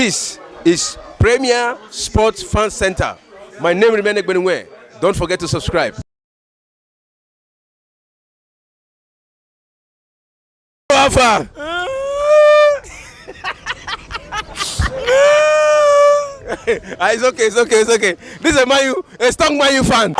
This is Premier Sports Fan Center. My name is Milan Benue. Don't forget to subscribe. Alpha. It's okay. This is a strong Man fan.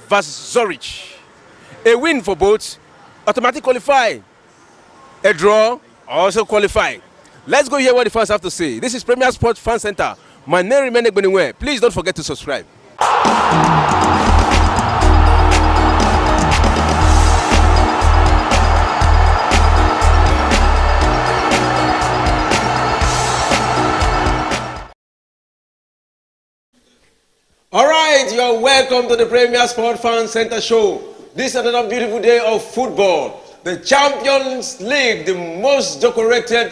Versus Zurich. A win for both, automatic qualify. A draw, also qualify. Let's go hear what the fans have to say. This is Premier Sports Fan Center. My name is Milan Benue. Please don't forget to subscribe. All right, you are welcome to the Premier Sport Fan Center show. This is another beautiful day of football. The Champions League, the most decorated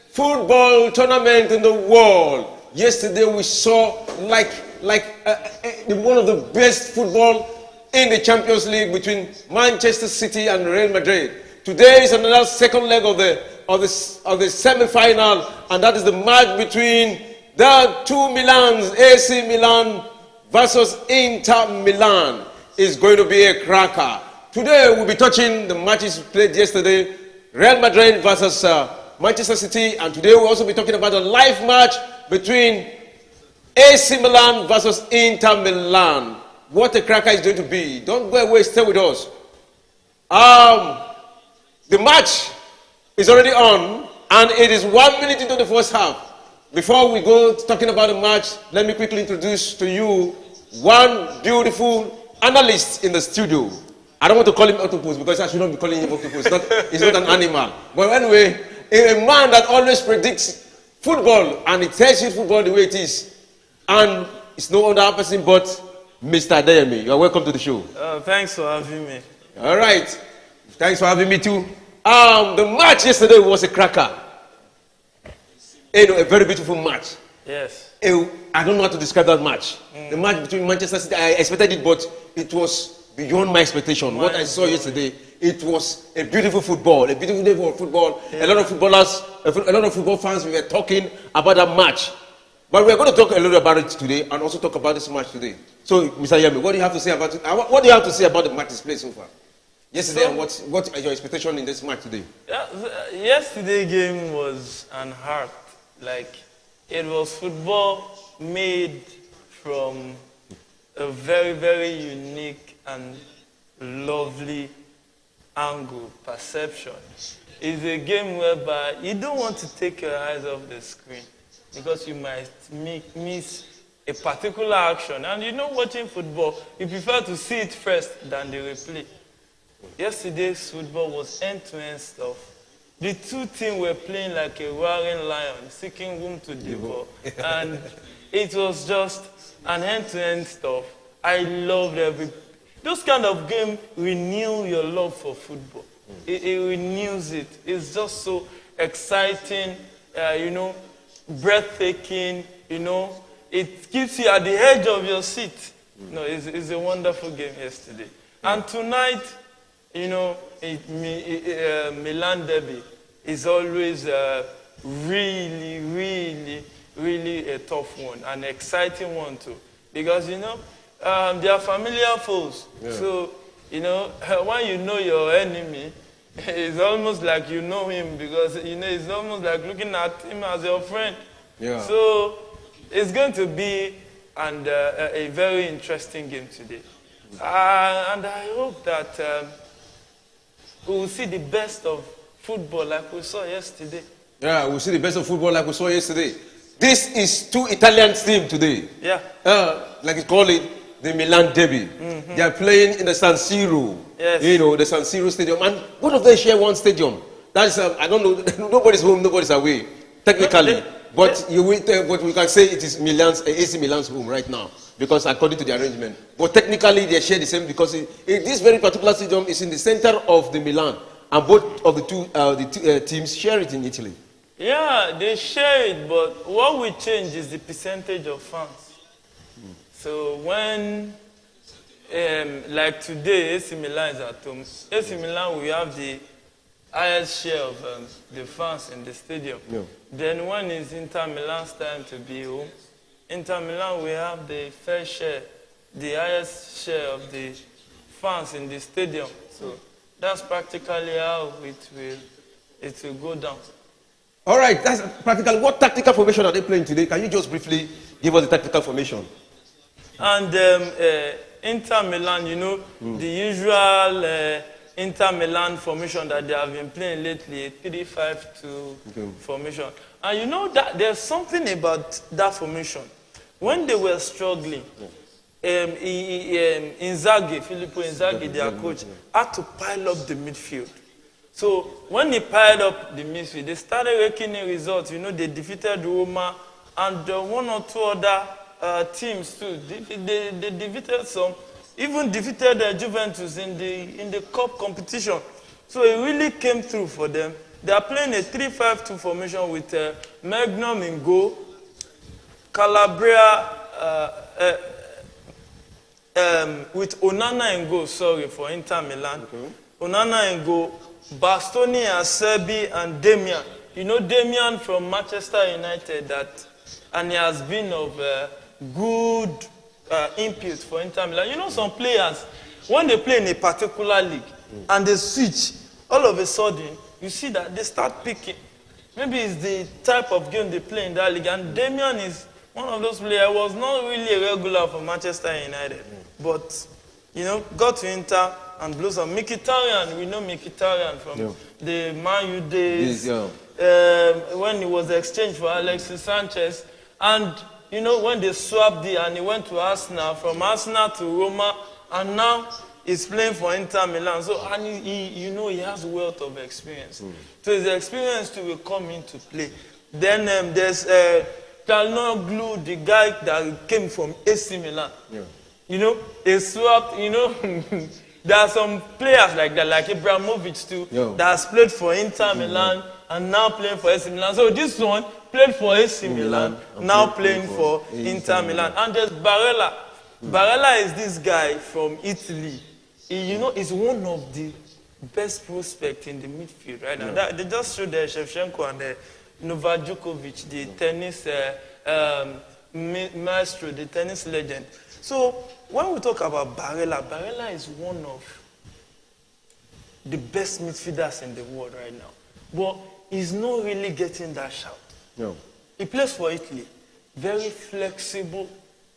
football tournament in the world. Yesterday we saw one of the best football in the Champions League between Manchester City and Real Madrid. Today is another second leg of the semi-final, and that is the match between the two Milans, AC Milan versus Inter Milan. Is going to be a cracker. Today we'll be touching the matches played yesterday, Real Madrid versus Manchester City, and today we'll also be talking about a live match between AC Milan versus Inter Milan. What a cracker is going to be. Don't go away, stay with us. The match is already on, and it is 1 minute into the first half. Before we go talking about the match, let me quickly introduce to you one beautiful analyst in the studio. I don't want to call him octopus because I should not be calling him octopus. He's not an animal. But anyway, a man that always predicts football and he tells you football the way it is. And it's no other person but Mr. Adeyemi. You are welcome to the show. Thanks for having me. All right. Thanks for having me too. The match yesterday was a cracker. A very beautiful match. Yes. I don't know how to describe that match. The match between Manchester City, I expected it, but it was beyond my expectation. What I saw yesterday, it was a beautiful football, a beautiful day for football. Yeah. A lot of football fans, we were talking about that match. But we're going to talk a little about it today and also talk about this match today. So, Mr. Yemi, what do you have to say about it? What do you have to say about the match displayed so far? Yesterday, and what are your expectations in this match today? Yesterday's game was an art. It was football made from a very, very unique and lovely angle, perception. It's a game whereby you don't want to take your eyes off the screen because you might miss a particular action. And watching football, you prefer to see it first than the replay. Yesterday's football was end-to-end stuff. The two teams were playing like a roaring lion, seeking room to devour. And it was just an end-to-end stuff. I loved those kind of games renew your love for football. It renews it. It's just so exciting, breathtaking, It keeps you at the edge of your seat. It's a wonderful game yesterday. And tonight, Milan derby is always really, really, really a tough one, an exciting one too, because they are familiar foes. Yeah. So when you know your enemy, it's almost like you know him because it's almost like looking at him as your friend. Yeah. So it's going to be a very interesting game today, and I hope that. We will see the best of football like we saw yesterday. Yeah, we see the best of football like we saw yesterday. This is two Italian teams today. Yeah. Like you call it, the Milan derby. They are playing in the San Siro. Yes. You know, the San Siro stadium. And both of them share one stadium. That's, I don't know, nobody's home, nobody's away, technically. But we can say it is AC Milan's home right now, because according to the arrangement. But technically, they share the same, because this very particular stadium is in the center of the Milan. And both of the two teams share it in Italy. Yeah, they share it, but what will change is the percentage of fans. So when, like today, AC Milan is at home. AC Milan, we have the highest share of the fans in the stadium. Yeah. Then when it's Inter Milan's time to be home, Inter Milan, we have the fair share, the highest share of the fans in the stadium. So that's practically how it will go down. All right, that's practical. What tactical formation are they playing today? Can you just briefly give us the tactical formation? And Inter Milan, you know, the usual Inter Milan formation that they have been playing lately, a 3-5-2 formation. And you know that there's something about that formation. When they were struggling, Filippo Inzaghi, their coach, had to pile up the midfield. So when he piled up the midfield, they started raking in results. You know, they defeated Roma and one or two other teams too. They defeated some, even defeated Juventus in the cup competition. So it really came through for them. They are playing a 3-5-2 formation with Magnum in goal, Calabria with Onana in goal, for Inter Milan. Onana in goal, Bastoni, Acerbi, and Damian. You know Damian from Manchester United, and he has been of good input for Inter Milan. You know some players, when they play in a particular league and they switch, all of a sudden, you see that they start picking. Maybe it's the type of game they play in that league. And Damian is one of those players. Was not really a regular for Manchester United. But, you know, got to Inter and blew some. Mkhitaryan, we know Mkhitaryan from the Man U days. When he was exchanged for Alexis Sanchez. And, you know, when they swapped and he went to Arsenal, from Arsenal to Roma, and now he's playing for Inter Milan. So, and you know, he has a wealth of experience. So his experience too will come into play. Then there's Calhanoglu, the guy that came from AC Milan. You know, they swapped, you know, there are some players like that, like Ibrahimovic too, that has played for Inter Milan and now playing for AC Milan. So this one played for AC Milan, now playing for Inter Milan. And there's Barella. Barella is this guy from Italy. You know, he's one of the best prospects in the midfield right now. They just showed Shevchenko and Novak Djokovic, the tennis maestro, the tennis legend. So when we talk about Barella, Barella is one of the best midfielders in the world right now. But he's not really getting that shout. He plays for Italy. Very flexible,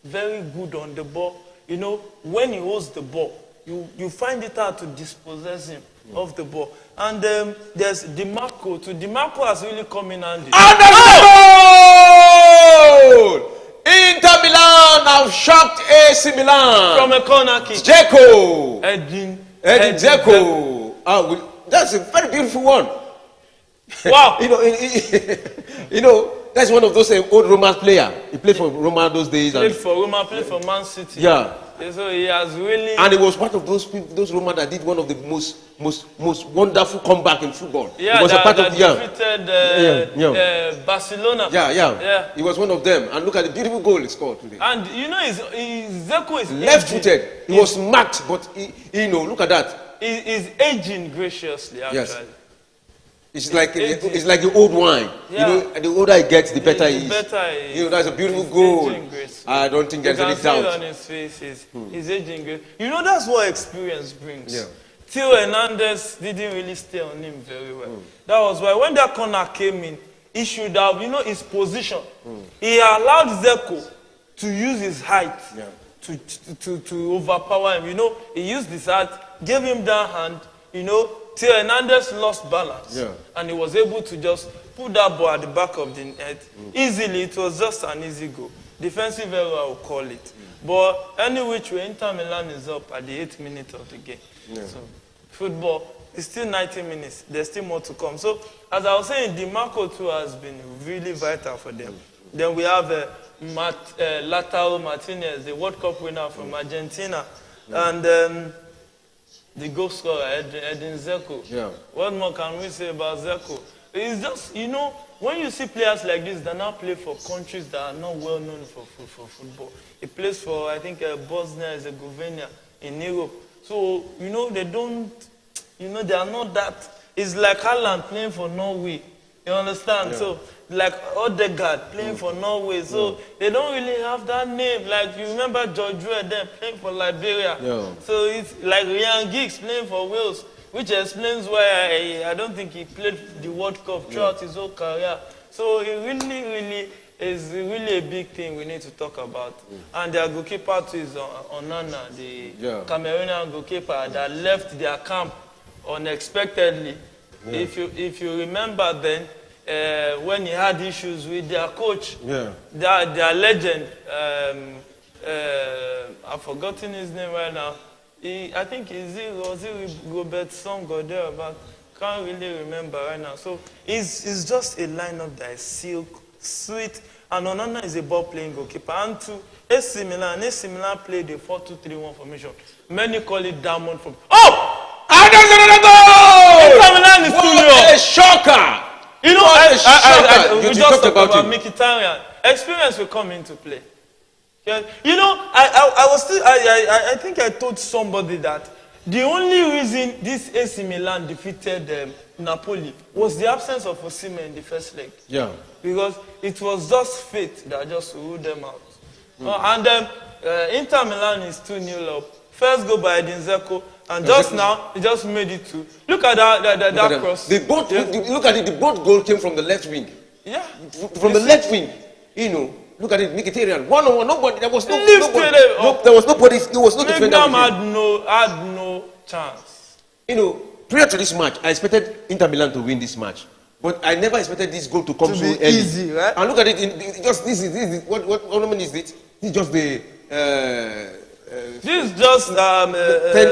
very good on the ball. You know, when he holds the ball, you find it hard to dispossess him of the ball. And there's DiMarco too. DiMarco has really come in handy. And the goal! Inter Milan have shocked AC Milan. From a corner kick. Dzeko. Edin Dzeko. That's a very beautiful one. Wow. You know, that's one of those old Roma players. He played for Roma those days. Played for Roma, played for Man City. Yeah. So he has really... And he was part of those people, those Roma that did one of the most wonderful comeback in football. Yeah, he was that, a part that of defeated Barcelona. Yeah. He was one of them. And look at the beautiful goal he scored today. And you know, Dzeko is left-footed. He was marked, but you know, look at that. He's aging graciously, actually. Yes. It's like the old wine. Yeah. You know, the older it gets, the better it is. Better he is. You know, that's a beautiful goal. I don't think there's any doubt. You can see it on his face. He's aging great. You know, that's what experience brings. Yeah. Theo Hernandez didn't really stay on him very well. That was why when that corner came in, he should have, you know, his position. He allowed Dzeko to use his height to overpower him. You know, he used his height, gave him that hand, you know, Theo Hernandez lost balance. Yeah. And he was able to just put that ball at the back of the net. Easily, it was just an easy goal. Defensive error, I would call it. But any which way, Inter Milan is up at the 8th minute of the game. Yeah. So, football, it's still 90 minutes. There's still more to come. So, as I was saying, DiMarco too has been really vital for them. Then we have Lautaro Martinez, the World Cup winner from Argentina. And the goal scorer, Edin Dzeko. Yeah. What more can we say about Dzeko? It's just, you know, when you see players like this that now play for countries that are not well known for football. He plays for, I think, Bosnia and Herzegovina in Europe. So, you know, they don't, you know, they are not that. It's like Haaland playing for Norway. You understand? Yeah. So, like Odegaard playing for Norway. So, they don't really have that name. Like, you remember George Weah then playing for Liberia. Yeah. So, it's like Ryan Giggs playing for Wales, which explains why I don't think he played the World Cup throughout his whole career. So, it really is really a big thing we need to talk about. And their goalkeeper too is Onana, the Cameroonian goalkeeper that left their camp unexpectedly. If you remember then, when he had issues with their coach, their legend, I've forgotten his name right now. I think was it Robert Song or there, but can't really remember right now. So it's just a lineup that is silk, sweet, and Onana is a ball-playing goalkeeper. And to AC Milan played a 4-2-3-1 formation. Many call it diamond form. Oh! And there's another goal! Inter Milan is too What a shocker! You know, You we just talked talked about him. Mkhitaryan. Experience will come into play. Okay? You know, I think I told somebody that the only reason this AC Milan defeated Napoli was the absence of Osimhen in the first leg. Yeah. Because it was just fate that just ruled them out. And Inter Milan is 2-0 up. First goal by Edin Dzeko, and just now, he just made it 2. Look at that cross. They both, look at it, the both goal came from the left wing. Yeah. From the left wing. You know, look at it, Mkhitaryan. One-on-one, nobody, there was no defender. Had no chance. You know, prior to this match, I expected Inter Milan to win this match. But I never expected this goal to come so early. Easy, right? And look at it, this is what many is it? This is just the... this is just 10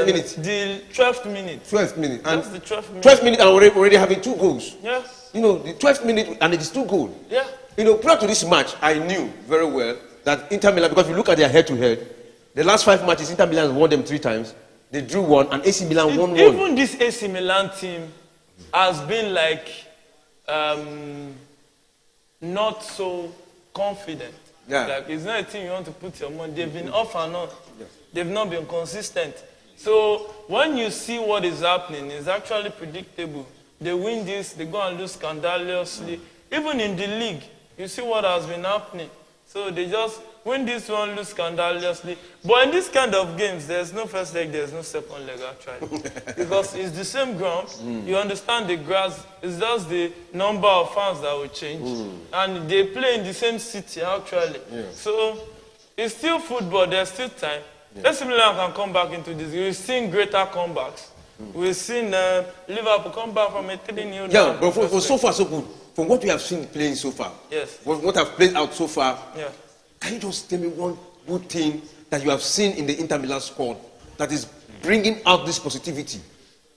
minutes. The 12th minute. 12th minute. And just the 12th minute. 12th minute, and already having 2 goals. Yeah. You know, the 12th minute, and it is 2 goals. Yeah. You know, prior to this match, I knew very well that Inter Milan, because if you look at their head-to-head, the last 5 matches, Inter Milan won them 3 times. They drew 1, and AC Milan won 1. Even this AC Milan team has been like not so confident. Yeah. Like, it's not a team you want to put your money. They've been off and on. They've not been consistent. So when you see what is happening, it's actually predictable. They win this, they go and lose scandalously. Even in the league, you see what has been happening. So they just win this one, lose scandalously. But in this kind of games, there's no first leg, there's no second leg actually. Because it's the same ground. You understand the grass. It's just the number of fans that will change. And they play in the same city actually. So it's still football, there's still time. AC Milan can come back into this. We've seen greater comebacks. We've seen Liverpool come back from a 3-0 Yeah, but for so far so good. From what we have seen playing so far, what have played out so far, can you just tell me one good thing that you have seen in the Inter Milan squad that is bringing out this positivity?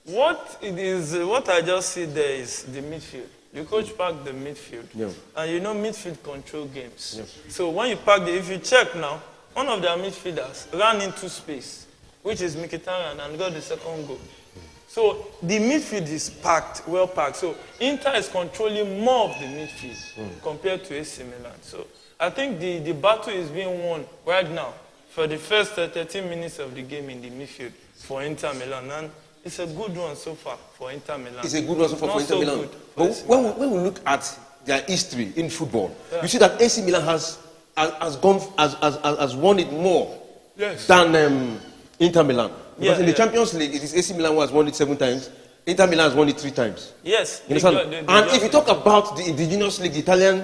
What I just see there is the midfield. The coach packed the midfield. And you know midfield control games. So when you pack if you check now, one of their midfielders ran into space, which is Mkhitaryan, and got the second goal. So the midfield is packed, well packed. So Inter is controlling more of the midfield compared to AC Milan. So I think the battle is being won right now for the first 13 minutes of the game in the midfield for Inter Milan. And it's a good one so far for Inter Milan. It's a good one so far for Inter Milan. But when we look at their history in football, you see that AC Milan has won it more than Inter Milan. Because in the Champions League, it is AC Milan who has won it 7 times. Inter Milan has won it 3 times. Yes. You understand? And if you talk about the indigenous league, the Italian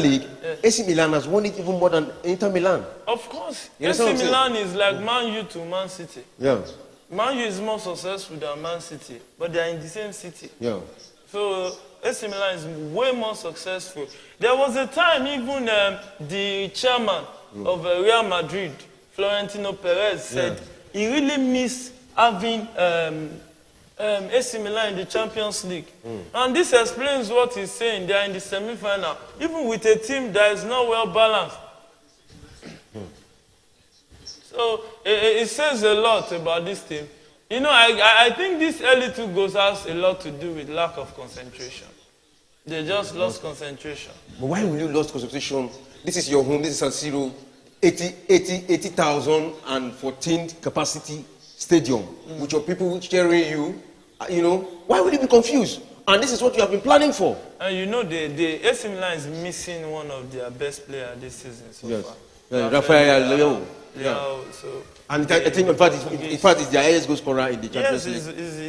league, AC Milan has won it even more than Inter Milan. Of course. AC Milan is like Man U to Man City. Man U is more successful than Man City, but they are in the same city. Yeah. So AC Milan is way more successful. There was a time even the chairman of Real Madrid, Florentino Perez, said he really missed having AC Milan in the Champions League. And this explains what he's saying. They are in the semi-final, even with a team that is not well balanced. So it says a lot about this team. You know, I think these early 2 goals has a lot to do with lack of concentration. They just lost concentration. But why will you lose concentration? This is your home, this is San Siro, 80,014 capacity stadium with your people cheering you. You know, why would you be confused? And this is what you have been planning for. And you know, the AC Milan is missing one of their best players this season so far. Rafael Leo. So and I think, in fact, it's their highest goal scorer in the Champions League.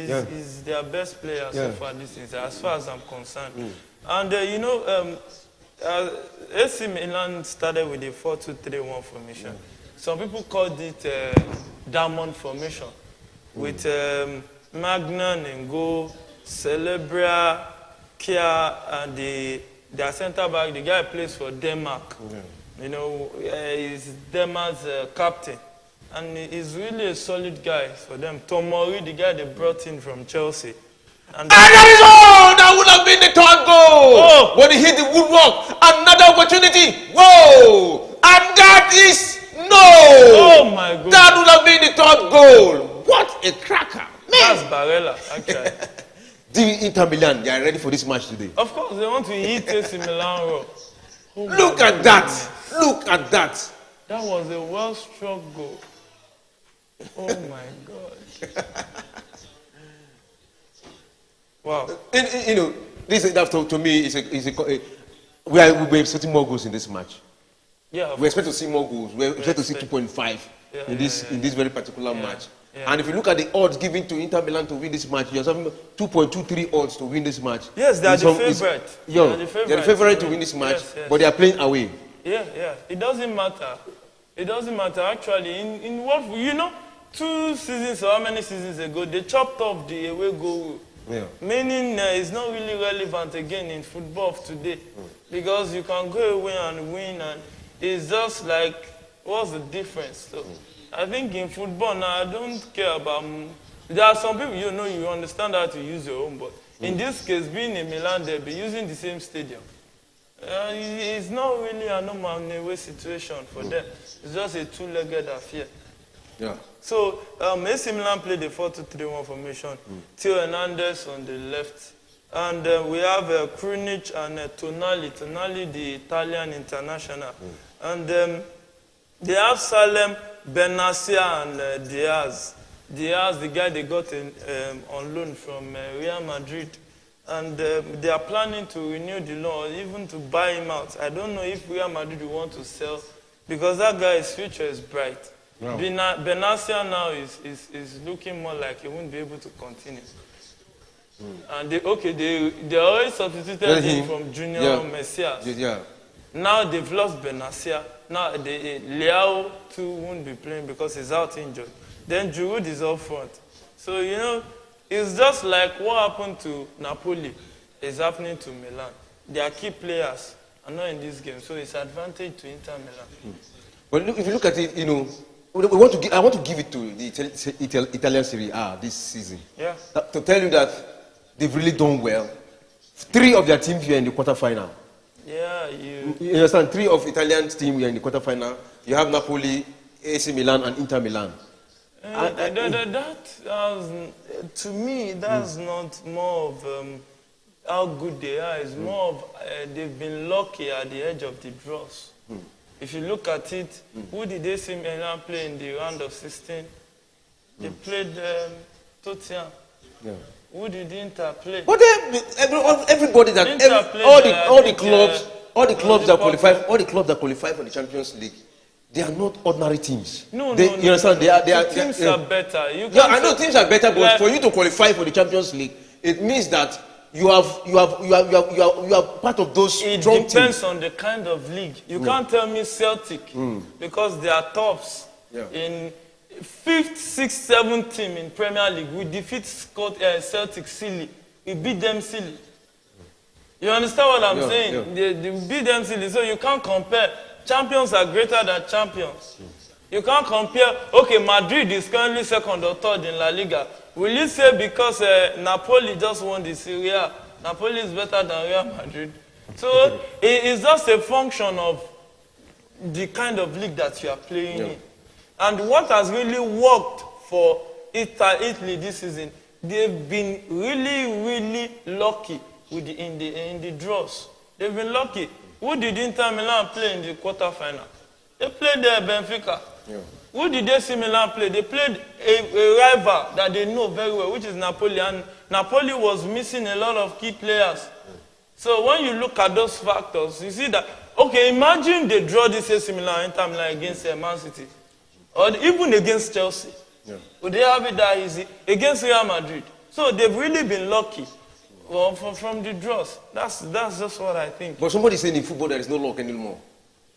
Yes, he's their best player so far this season, as far as I'm concerned. And you know, AC Milan started with a 4-2-3-1 formation. Some people called it diamond formation, with Magnan in goal, Celebria, Kia, and their centre back, the guy plays for Denmark. You know, he's Denmark's captain. And he's really a solid guy for them. Tomori, the guy they brought in from Chelsea. And that is all! That would have been the 3rd goal! Oh. When he hit the woodwork, another opportunity! Whoa! And that is no! Oh my God! That would have been the 3rd goal! What a cracker! Man. That's Barella, actually. The Inter Milan, they are ready for this match today. Of course, they want to hit AC Milan. Oh, look at that! Look at that! That was a well-struck goal. Oh my God. Wow. You know, this to me we are expecting more goals in this match. Yeah. We expect to see more goals. We expect to see 2.5 in this very particular match. Yeah. And if you look at the odds given to Inter Milan to win this match, you're having 2.23 odds to win this match. Yes, they are the favorite. They're the favorite to win this match, but they are playing away. Yeah. It doesn't matter. It doesn't matter actually. In what, you know, 2 seasons or how many seasons ago, they chopped off the away goal. Yeah. Meaning it's not really relevant again in football of today. Because you can go away and win, and it's just like, what's the difference? So I think in football now, I don't care about. There are some people, you know, you understand how to use your own, but in this case, being in Milan, they'll be using the same stadium. It's not really a normal away situation for them. It's just a 2-legged affair. Yeah. So AC Milan played the 4-2-3-1 formation. Theo Hernandez on the left. And we have Krunic and Tonali. Tonali, the Italian international. And they have Salem, Benassia, and Diaz. Diaz, the guy they got on loan from Real Madrid. And they are planning to renew the loan or even to buy him out. I don't know if Real Madrid will want to sell, because that guy's future is bright. No. Benassia now is looking more like he won't be able to continue. And they already substituted him from Junior Messias. Now they've lost Benassia. Now Leao too won't be playing because he's out injured. Then Giroud is up front. So, you know, it's just like what happened to Napoli is happening to Milan. Their key players are not in this game, so it's advantage to Inter Milan. But look, if you look at it, you know, I want to give it to the Italian Serie A this season. Yeah. To tell you that they've really done well. 3 of their teams were in the quarterfinal. Yeah, you understand? 3 of Italian teams were in the quarterfinal. You have Napoli, AC Milan, and Inter Milan. To me, that's not more of how good they are. It's more of they've been lucky at the edge of the draws. If you look at it, who did AC Milan play in the round of 16? They played Tottenham. Yeah. Who did Inter play? But everybody that all the clubs that qualify for the Champions League, they are not ordinary teams. You understand? Teams are better. I know teams are better, but for you to qualify for the Champions League, it means that you are part of those strong teams. It depends on the kind of league. You can't tell me Celtic because they are tops in fifth, sixth, seventh team in Premier League. We defeat Celtic silly. We beat them silly. You understand what I'm saying? Yeah. They beat them silly. So you can't compare. Champions are greater than champions. You can't compare. Okay, Madrid is currently second or third in La Liga. Will you say because Napoli just won the Serie A, Napoli is better than Real Madrid? So it's just a function of the kind of league that you are playing in. And what has really worked for Italy this season, they've been really lucky with in the draws. They've been lucky. Who did Inter Milan play in the quarterfinal? They played Benfica. Yeah. Who did AC Milan play? They played a rival that they know very well, which is Napoli. And Napoli was missing a lot of key players. So when you look at those factors, you see that, okay, imagine they draw this AC Milan, Inter Milan against Man City. Or even against Chelsea. Yeah. Would they have it that easy? Against Real Madrid. So they've really been lucky from the draws. That's just what I think. But somebody saying in football there is no luck anymore.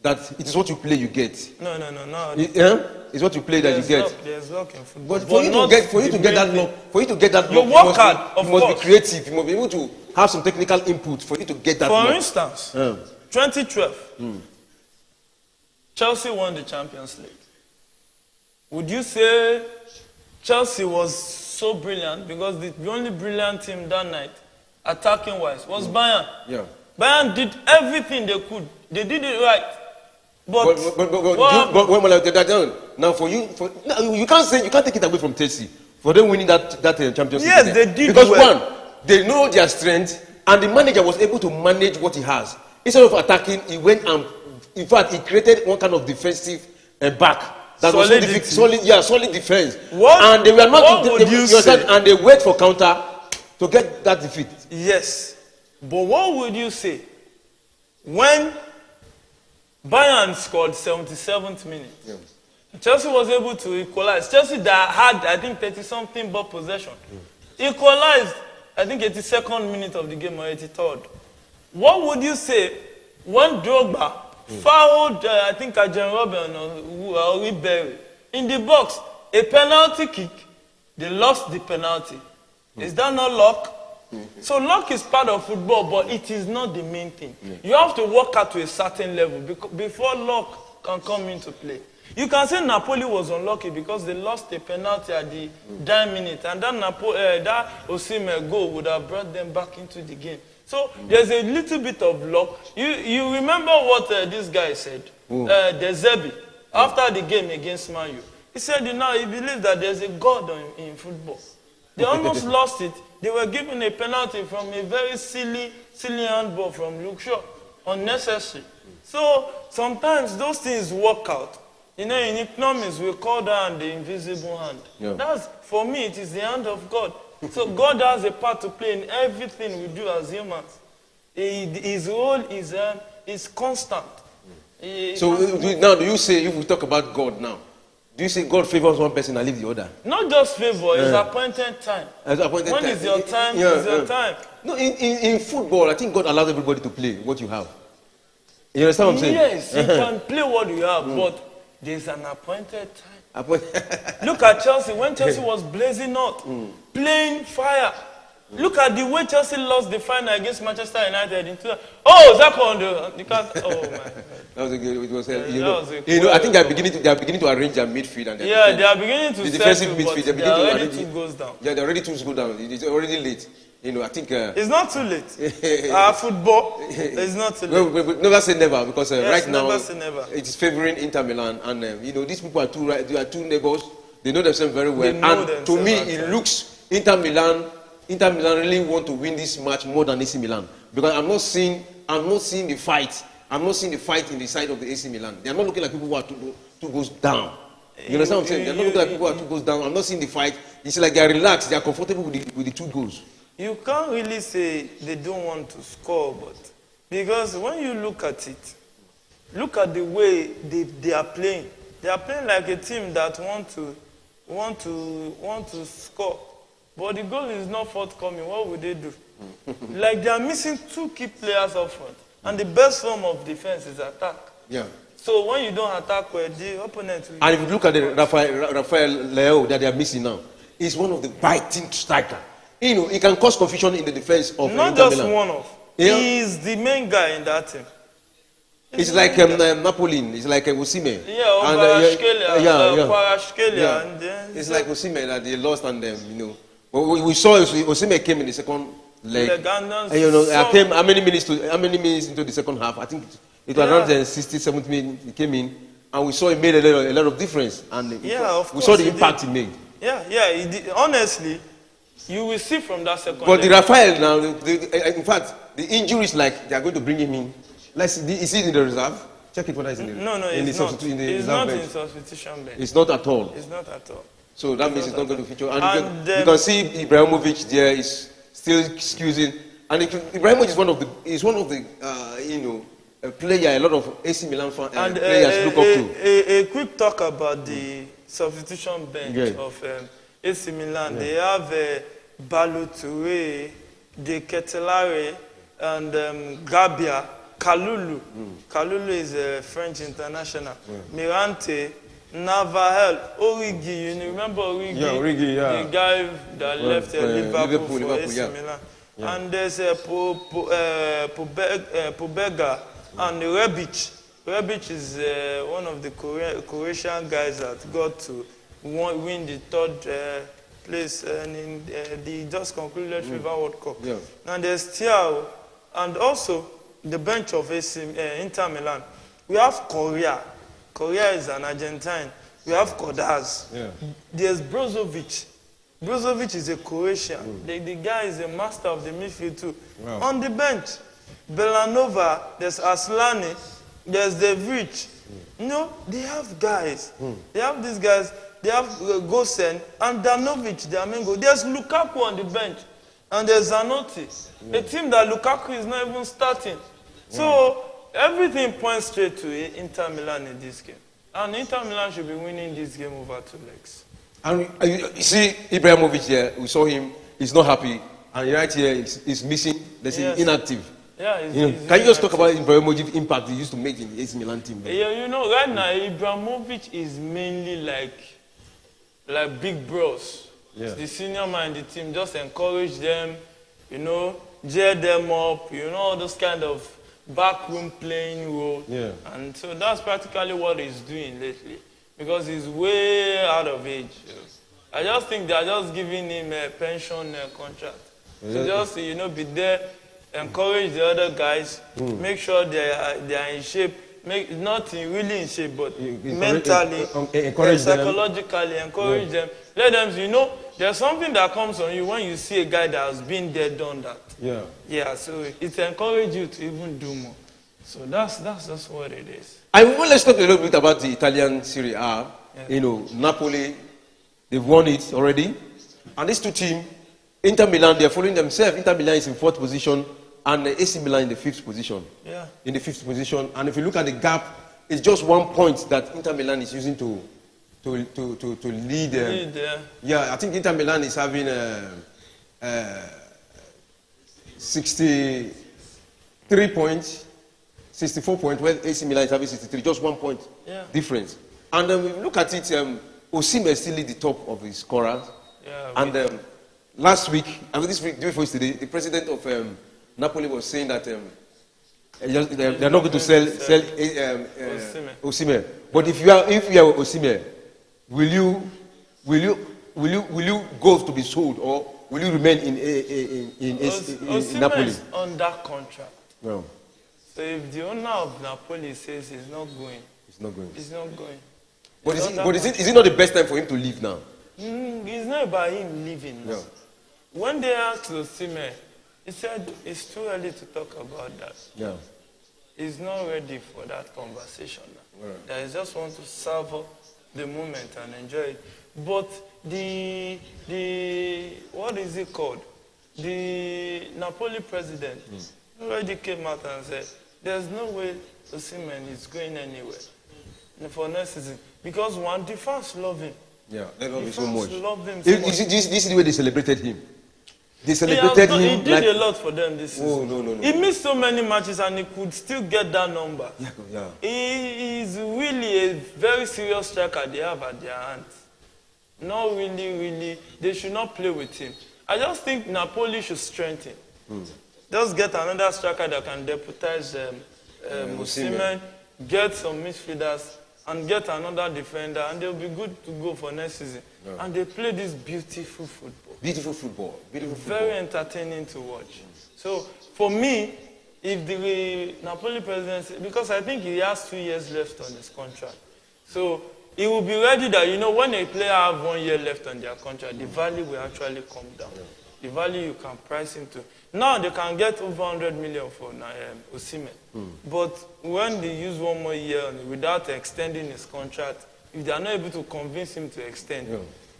That it is what you play, you get. No. It's what you play that you get. There's luck in football. But for you to get that luck, you work hard. You must be creative. You must be able to have some technical input for you to get that luck. For instance, 2012, Chelsea won the Champions League. Would you say Chelsea was so brilliant? Because the only brilliant team that night, attacking-wise, was Bayern. Yeah. Bayern did everything they could. They did it right. But now for you, you can't take it away from Chelsea for them winning that Champions League. Yes, they did. Because one, they know their strength, and the manager was able to manage what he has. Instead of attacking, he went and, in fact, he created one kind of defensive back. That was solid defense. And they were not. And they wait for counter to get that defeat. Yes, but what would you say when Bayern scored 77th minute? Yeah. Chelsea was able to equalize. Chelsea that had, I think, 30-something ball possession, equalized. I think 82nd minute of the game or 83rd. What would you say when Drogba fouled, I think, Arjen Robben or Ribery in the box, a penalty kick? They lost the penalty. Is that not luck? So luck is part of football, but it is not the main thing. You have to work out to a certain level before luck can come into play. You can say Napoli was unlucky because they lost a penalty at the dying minute, and that Osimhen goal would have brought them back into the game. So there's a little bit of luck. You remember what this guy said, De Zerbi, after the game against Man U. He said, he believes that there's a God in football. They almost lost it. They were given a penalty from a very silly handball from Luke Shaw. Unnecessary. So sometimes those things work out. In economics, we call that the invisible hand. Yeah. For me, it is the hand of God. So God has a part to play in everything we do as humans. His role is constant. So now, do you say, if we talk about God now, do you say God favors one person and leaves the other? Not just favor, it's appointed time. When is your time? Is your time. No, in football, I think God allows everybody to play what you have. You understand what I'm saying? Yes, you can play what you have, but there's an appointed time. Look at Chelsea. When Chelsea was blazing hot, playing fire. Look at the way Chelsea lost the final against Manchester United. Zako on the card. Oh man. That was a good. It was. I think they are beginning to arrange their midfield and they are beginning to the defensive midfield. They are ready to go down. Yeah, they're ready to go down. It's already late. I think it's not too late. Football is not too late. Well, never say never, because right now never. It is favoring Inter Milan, and these people are two neighbors. They know themselves very well, and to me, it looks Inter Milan really want to win this match more than AC Milan, because I'm not seeing the fight. I'm not seeing the fight in the side of the AC Milan. They are not looking like people who are two goes down. You understand what I'm saying? They're not looking like people who are 2 goals down. I'm not seeing the fight. It's like they are relaxed. They are comfortable with the 2 goals. You can't really say they don't want to score, but because when you look at it, look at the way they are playing. They are playing like a team that want to score, but the goal is not forthcoming. What would they do? Like they are missing 2 key players up front, and the best form of defense is attack. Yeah. So when you don't attack well, the opponent will... And if you look at the Rafael Leo that they are missing now, he's one of the biting striker. You know, he can cause confusion in the defense of Not Inter just Milan. one of. Yeah. He's the main guy in that team. It's like Napoleon. It's like Osimhen. Yeah, and then it's like Osimhen that they lost and you know. But we saw Osimhen came in the second leg. And, you know, I came how many minutes into the second half? I think it was around the 60, 70 minutes he came in, and we saw he made a lot of difference. And we saw the impact he made. Yeah, he did. Honestly, you will see from that second. But the Rafael now, in fact, the injury is like they are going to bring him in. Let's see, is he in the reserve? Check it whether he's in the No, it's not. He's not in substitution bench. It's not at all. It's not at all. So that means it's not going to feature. And you can see Ibrahimovic there is still excusing. And Ibrahimovic is one of the you know, a player a lot of AC Milan players look up to. A quick talk about the substitution bench of AC Milan. They have Balotelli, De Ketelare, and Gabia. Kalulu. Kalulu is a French international. Mirante, Navahel, Origi. You remember Origi? Yeah, Origi, yeah. The guy that left Liverpool for AC Milan. Yeah. And there's Pobega and Rebic. Rebic is one of the Croatian guys that got to win the third place in the just concluded FIFA World Cup. Yeah. And there's Thiago, and also the bench of Inter Milan. We have Correa. Correa is an Argentine. We have Kodaz. Yeah. There's Brozovic. Brozovic is a Croatian. The guy is a master of the midfield too. Wow. On the bench, Belanova, there's Aslani, there's Devric. You know, they have guys. They have these guys. They have Gosen and Danovic, their main goal. There's Lukaku on the bench. And there's Zanotti, a team that Lukaku is not even starting. So everything points straight to Inter Milan in this game. And Inter Milan should be winning this game over 2 legs. And you see Ibrahimovic here, we saw him, he's not happy. And right here, he's missing, inactive. Yeah, can you just talk about Ibrahimovic's impact he used to make in the AC Milan team? Yeah, you know, right now, Ibrahimovic is mainly like big bros. Yeah. The senior man in the team, just encourage them, you know, cheer them up, you know, all those kind of backroom playing role. Yeah. And so that's practically what he's doing lately, because he's way out of age. I just think they're just giving him a pension contract. So just, you know, be there, encourage the other guys, make sure they are in shape. Not really in shape, but mentally, psychologically, encourage them. Let them, you know, there's something that comes on you when you see a guy that has been there, done that. Yeah. Yeah, so it encourages you to even do more. So that's just what it is. And let's talk a little bit about the Italian Serie A. Yeah. You know, Napoli, they've won it already. And these two teams, Inter Milan, they're following themselves. Inter Milan is in 4th position. And the AC Milan in the 5th position. Yeah. In the 5th position. And if you look at the gap, it's just 1 point that Inter Milan is using to lead. Yeah, I think Inter Milan is having 63 points, 64 points, where AC Milan is having 63. Just 1 point difference. And if you look at it, Osimhen still lead the top of his scorers. Yeah, and last week, this week, day before yesterday, the president of Napoli was saying that they're not going to sell Osimhen. But if you are Osimhen, will you go to be sold, or will you remain in Napoli? Is on that contract. No. So if the owner of Napoli says he's not going, he's not going. He's not going. But is it not the best time for him to leave now? It's not about him leaving now. No. When they asked Osimhen, he said it's too early to talk about that. Yeah. He's not ready for that conversation now. Right. They just want to savor the moment and enjoy it. But the what is it called? The Napoli president already came out and said there's no way Osimhen is going anywhere for next season, because the fans love him. Yeah, they love him so much. Love him so much. This is the way they celebrated him. They celebrated him. He did a lot for them this season. Oh, no. He missed so many matches and he could still get that number. Yeah. He is really a very serious striker they have at their hands. Not really. They should not play with him. I just think Napoli should strengthen. Just get another striker that can deputize Osimhen, get some midfielders, and get another defender, and they'll be good to go for next season. Yeah. And they play this beautiful football. Beautiful football. Very entertaining to watch. So, for me, if the Napoli presidency, because I think he has 2 years left on his contract, so he will be ready that, when a player have 1 year left on their contract, the value will actually come down. Yeah. The value you can price him to. Now they can get over 100 million for Osimhen. But when they use 1 more year on it, without extending his contract, if they are not able to convince him to extend,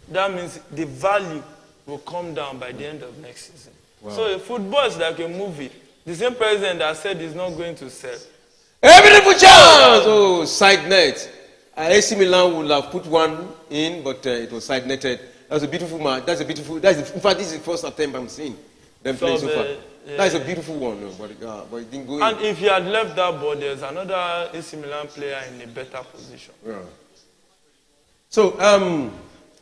that means the value will come down by the end of next season. Wow. So football is like a movie. The same president that said he's not going to sell. A beautiful chance! Oh, side net. AC Milan would have put one in, but it was side netted. That's a beautiful match. In fact, this is the first attempt I'm seeing them playing so far. Yeah. That's a beautiful one, but it didn't go in. And if he had left that ball, there's another AC Milan player in a better position. Yeah. So,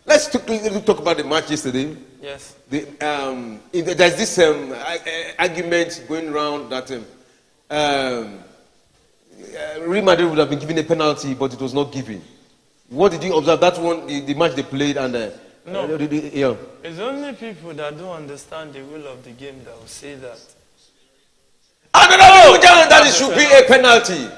let's quickly talk about the match yesterday. Yes. There's this argument going around that Real Madrid would have been given a penalty, but it was not given. What did you observe? That one, the match they played, and no, it's only people that don't understand the rule of the game that will say that. That should be a penalty.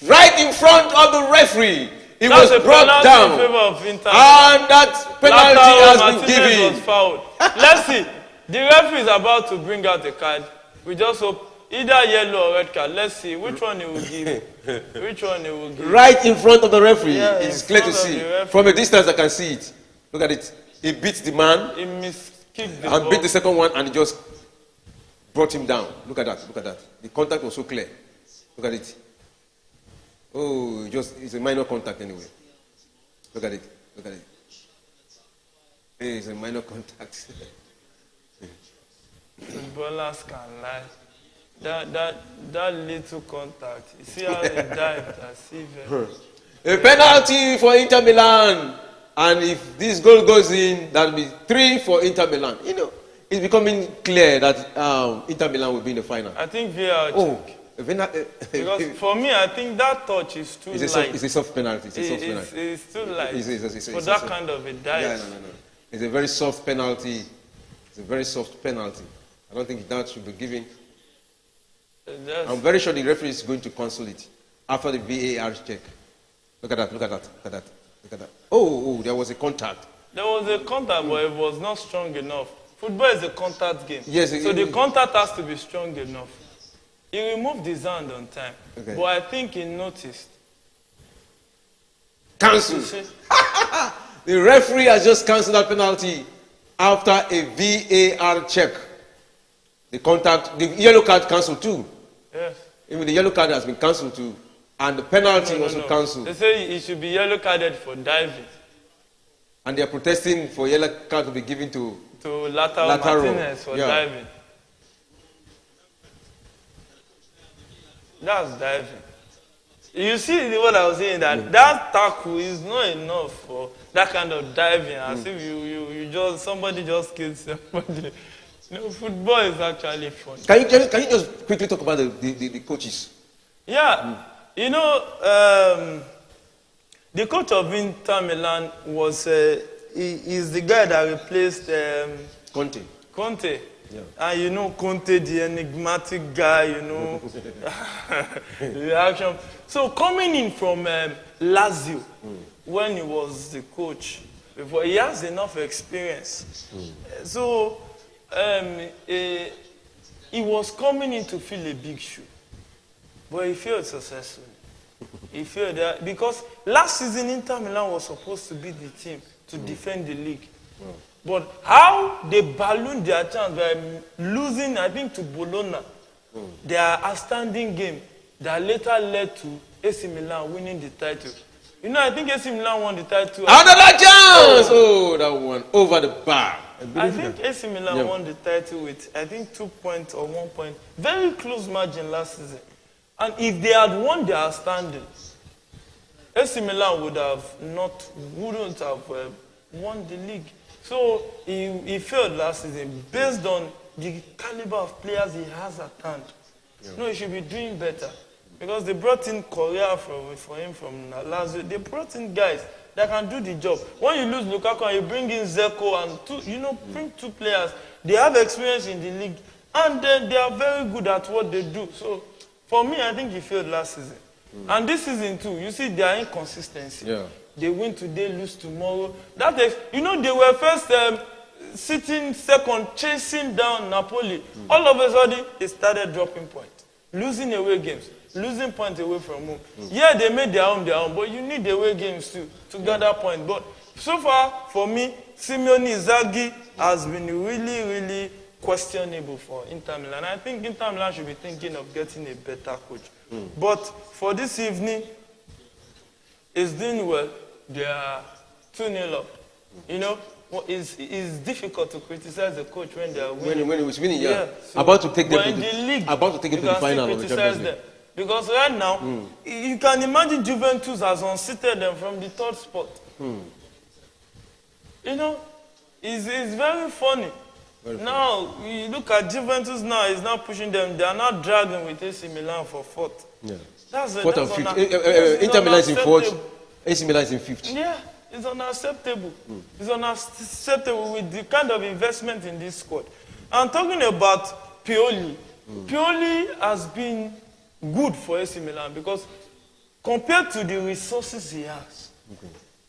Right in front of the referee. It was brought down. In favor of Inter. And that penalty has been given. Was fouled. Let's see. The referee is about to bring out a card. We just hope either yellow or red card. Let's see which one he will give. Right in front of the referee. Yeah, it's clear to see. From a distance I can see it. Look at it. He beat the man. He miskicked the ball. Beat the second one and he just brought him down. Look at that. The contact was so clear. Look at it. Oh, it's a minor contact anyway. Look at it. It's a minor contact. Footballers can lie. That little contact. You see how he dived as if a penalty for Inter Milan. And if this goal goes in, that'll be 3 for Inter Milan. It's becoming clear that Inter Milan will be in the final. I think check. Because for me, I think that touch is too light. It's a soft penalty. It's too light for that kind of a dive. Yeah, no. It's a very soft penalty. I don't think that should be given. I'm very sure the referee is going to cancel it after the VAR check. Look at that. Oh, there was a contact. There was a contact, but it was not strong enough. Football is a contact game. Yes. So the contact has to be strong enough. He removed his hand on time. Okay. But I think he noticed. Cancel. The referee has just cancelled that penalty after a VAR check. The yellow card cancelled too. Yes. Even the yellow card has been cancelled too. And the penalty was also cancelled. They say he should be yellow carded for diving. And they are protesting for yellow card to be given to Lautaro Martinez for diving. That's diving. You see what I was saying, that tackle is not enough for that kind of diving. As if somebody just killed somebody. Football is actually fun. Can you just quickly talk about the coaches? Yeah. The coach of Inter Milan is the guy that replaced Conte. Yeah. And Conte, the enigmatic guy, the reaction. So coming in from Lazio, when he was the coach, before he has enough experience. So he was coming in to fill a big shoe. But he failed successfully. He failed that because last season Inter Milan was supposed to be the team to defend the league. But how they ballooned their chance by losing, I think, to Bologna, their outstanding game that later led to AC Milan winning the title. I think AC Milan won the title. Another chance! Oh, that one over the bar. I think AC Milan won the title with, I think, 2 points or 1 point. Very close margin last season. And if they had won their standing, AC Milan wouldn't have won the league. So he failed last season based on the caliber of players he has at hand. Yeah. No, he should be doing better. Because they brought in Korea for him from Lazio. They brought in guys that can do the job. When you lose Lukaku and you bring in Zeko and bring 2 players, they have experience in the league and they are very good at what they do. So for me, I think he failed last season. And this season too, you see their inconsistency. Yeah. They win today, lose tomorrow. That is, they were first sitting second, chasing down Napoli. All of a sudden, they started dropping points, losing away games, losing points away from home. Yeah, they made their own, but you need away games too to gather points. But so far, for me, Simeone Inzaghi has been really, really questionable for Inter Milan. I think Inter Milan should be thinking of getting a better coach. But for this evening, it's doing well. They are 2-0 up. It's difficult to criticize the coach when they are winning. When he was winning, yeah. So, about to take them to the league. About to take it to the final of the Champions League. Because right now, you can imagine Juventus has unseated them from the 3rd spot. It's very funny. Now, you look at Juventus now, it's not pushing them. They are not dragging with AC Milan for 4th. Yeah. That's 4th and 5th. Inter Milan is in 4th, AC Milan is in 5th. Yeah, it's unacceptable. It's unacceptable with the kind of investment in this squad. I'm talking about Pioli. Pioli has been good for AC Milan because compared to the resources he has,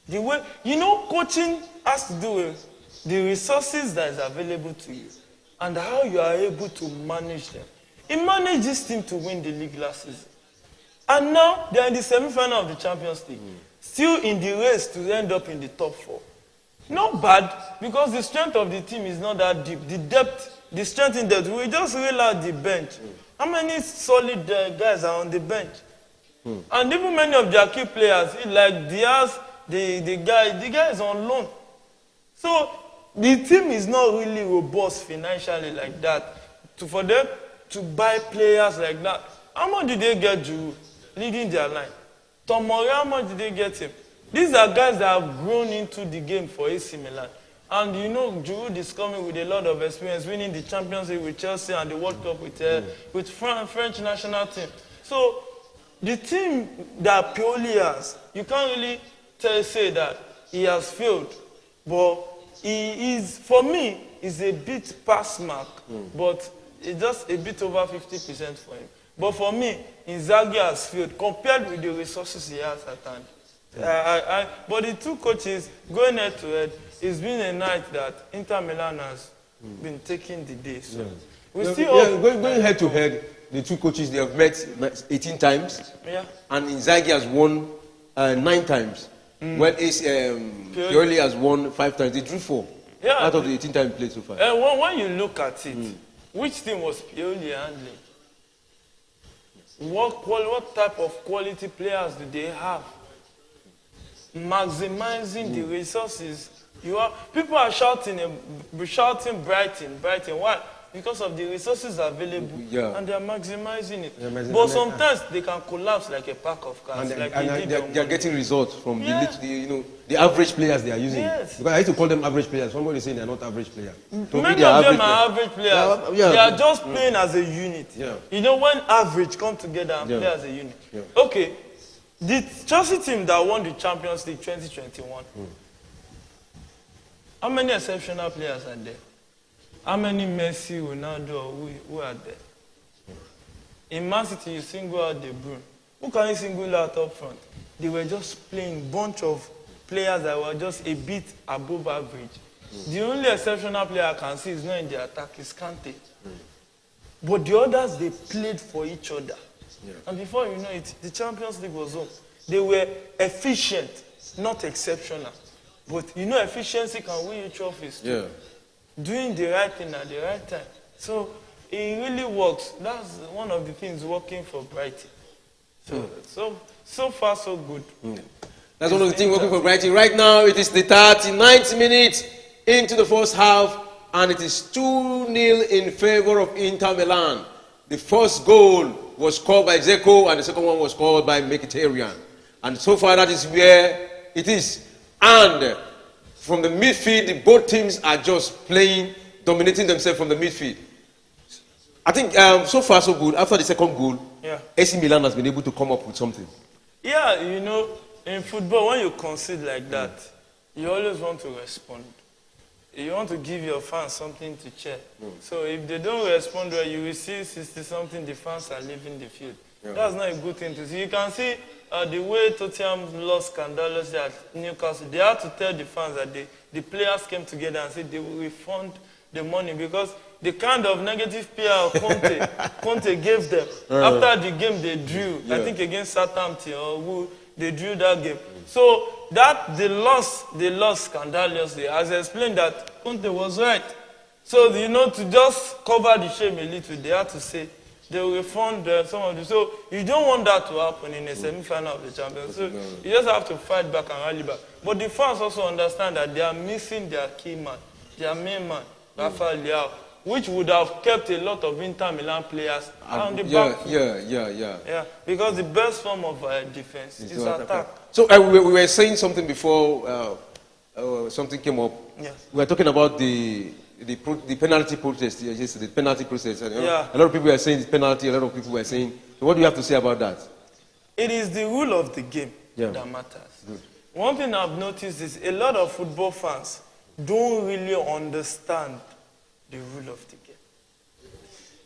the way, coaching has to do with the resources that is available to you and how you are able to manage them. He managed this team to win the league last season. And now they are in the semi-final of the Champions League. Still in the race to end up in the top 4. Not bad, because the strength of the team is not that deep. The depth, the strength in depth, we just reel out the bench. How many solid guys are on the bench? And even many of their key players, like Diaz, the guy is on loan. So the team is not really robust financially like that. For them to buy players like that, how much did they get Giroud leading their line? Tomori, how much did they get him? These are guys that have grown into the game for AC Milan. And Giroud is coming with a lot of experience, winning the Champions League with Chelsea and the World Cup with French national team. So the team that Pioli has, you can't really say that he has failed. But he is, for me, is a bit past mark, but it's just a bit over 50% for him. But for me, Inzaghi has failed compared with the resources he has at hand. But the 2 coaches going head to head, it's been a night that Inter Milan has been taking the day. So going head to head, the 2 coaches, they have met 18 times, and Inzaghi has won 9 times. Well, Pioli has won 5 times. They drew 4 out of the 18 times played so far. When you look at it, which team was Pioli handling? What type of quality players do they have? Maximizing the resources. People are shouting Brighton. Why? Because of the resources available, and they are maximizing it. But sometimes they can collapse like a pack of cards. And they are getting results from the average players they are using. Yes. Because I used to call them average players. Somebody is saying they are not average players. Many of them are average players. They are just playing as a unit. When average come together and play as a unit. Okay, the Chelsea team that won the Champions League 2021, how many exceptional players are there? How many Messi, Ronaldo, who are there? In Man City, you single out De Bruyne. Who can you single out up front? They were just playing bunch of players that were just a bit above average. The only exceptional player I can see is not in the attack is Kante. But the others, they played for each other. And before you know it, the Champions League was on. They were efficient, not exceptional. But efficiency can win you trophies too. Doing the right thing at the right time. So it really works. That's one of the things working for Brighton. So far so good. That's one of the things working for Brighton. Right now it is the 39th minute into the first half, and it is 2-0 in favor of Inter Milan. The first goal was scored by Dzeko, and the second one was scored by Mkhitaryan. And so far, that is where it is. And from the midfield, both teams are just playing, dominating themselves from the midfield. I think so far so good. After the second goal, AC Milan has been able to come up with something. Yeah, you know, in football, when you concede like that, you always want to respond. You want to give your fans something to cheer. So if they don't respond well, you will see 60-something, the fans are leaving the field. That's not a good thing to see. You can see the way Tottenham lost scandalously at Newcastle. They had to tell the fans that the players came together and said they will refund the money because the kind of negative PR Conte gave them. After the game they drew, I think against Southampton or who, they drew that game. So that they lost scandalously. As I explained that Conte was right. So, you know, to just cover the shame a little, they had to say they will refund some of the. So you don't want that to happen in a semi-final of the Champions. So you just have to fight back and rally back. But the fans also understand that they are missing their key man, their main man, Rafael Leao, which would have kept a lot of Inter Milan players on the back. Yeah, because the best form of defense is attack. So we were saying something before something came up. Yes. We were talking about the penalty protest yesterday, the penalty process. And, a lot of people were saying it's penalty, a lot of people were saying. So what do you have to say about that? It is the rule of the game that matters. Good. One thing I've noticed is a lot of football fans don't really understand the rule of the game.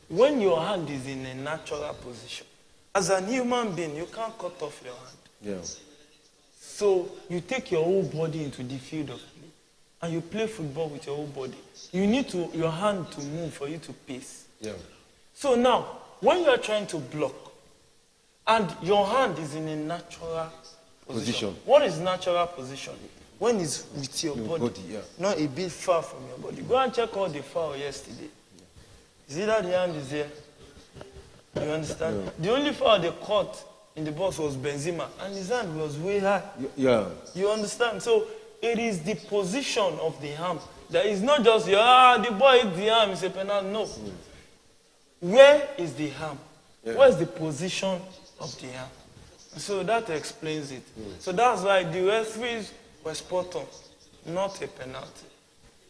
When your hand is in a natural position, as a human being, you can't cut off your hand. So you take your whole body into the field of play, and you play football with your whole body. You need your hand to move for you to pace. So now, when you are trying to block, and your hand is in a natural position. What is natural position? When it's with your body, not a bit far from your body. Go and check all the foul yesterday. Is it that the hand is here? You understand? The only foul they caught in the box was Benzema, and his hand was way high. You understand? So it is the position of the arm. That is not just, the boy hit the arm, it's a penalty. No. Where is the arm? Where is the position of the arm? So that explains it. So that's why the referees were spot on, not a penalty.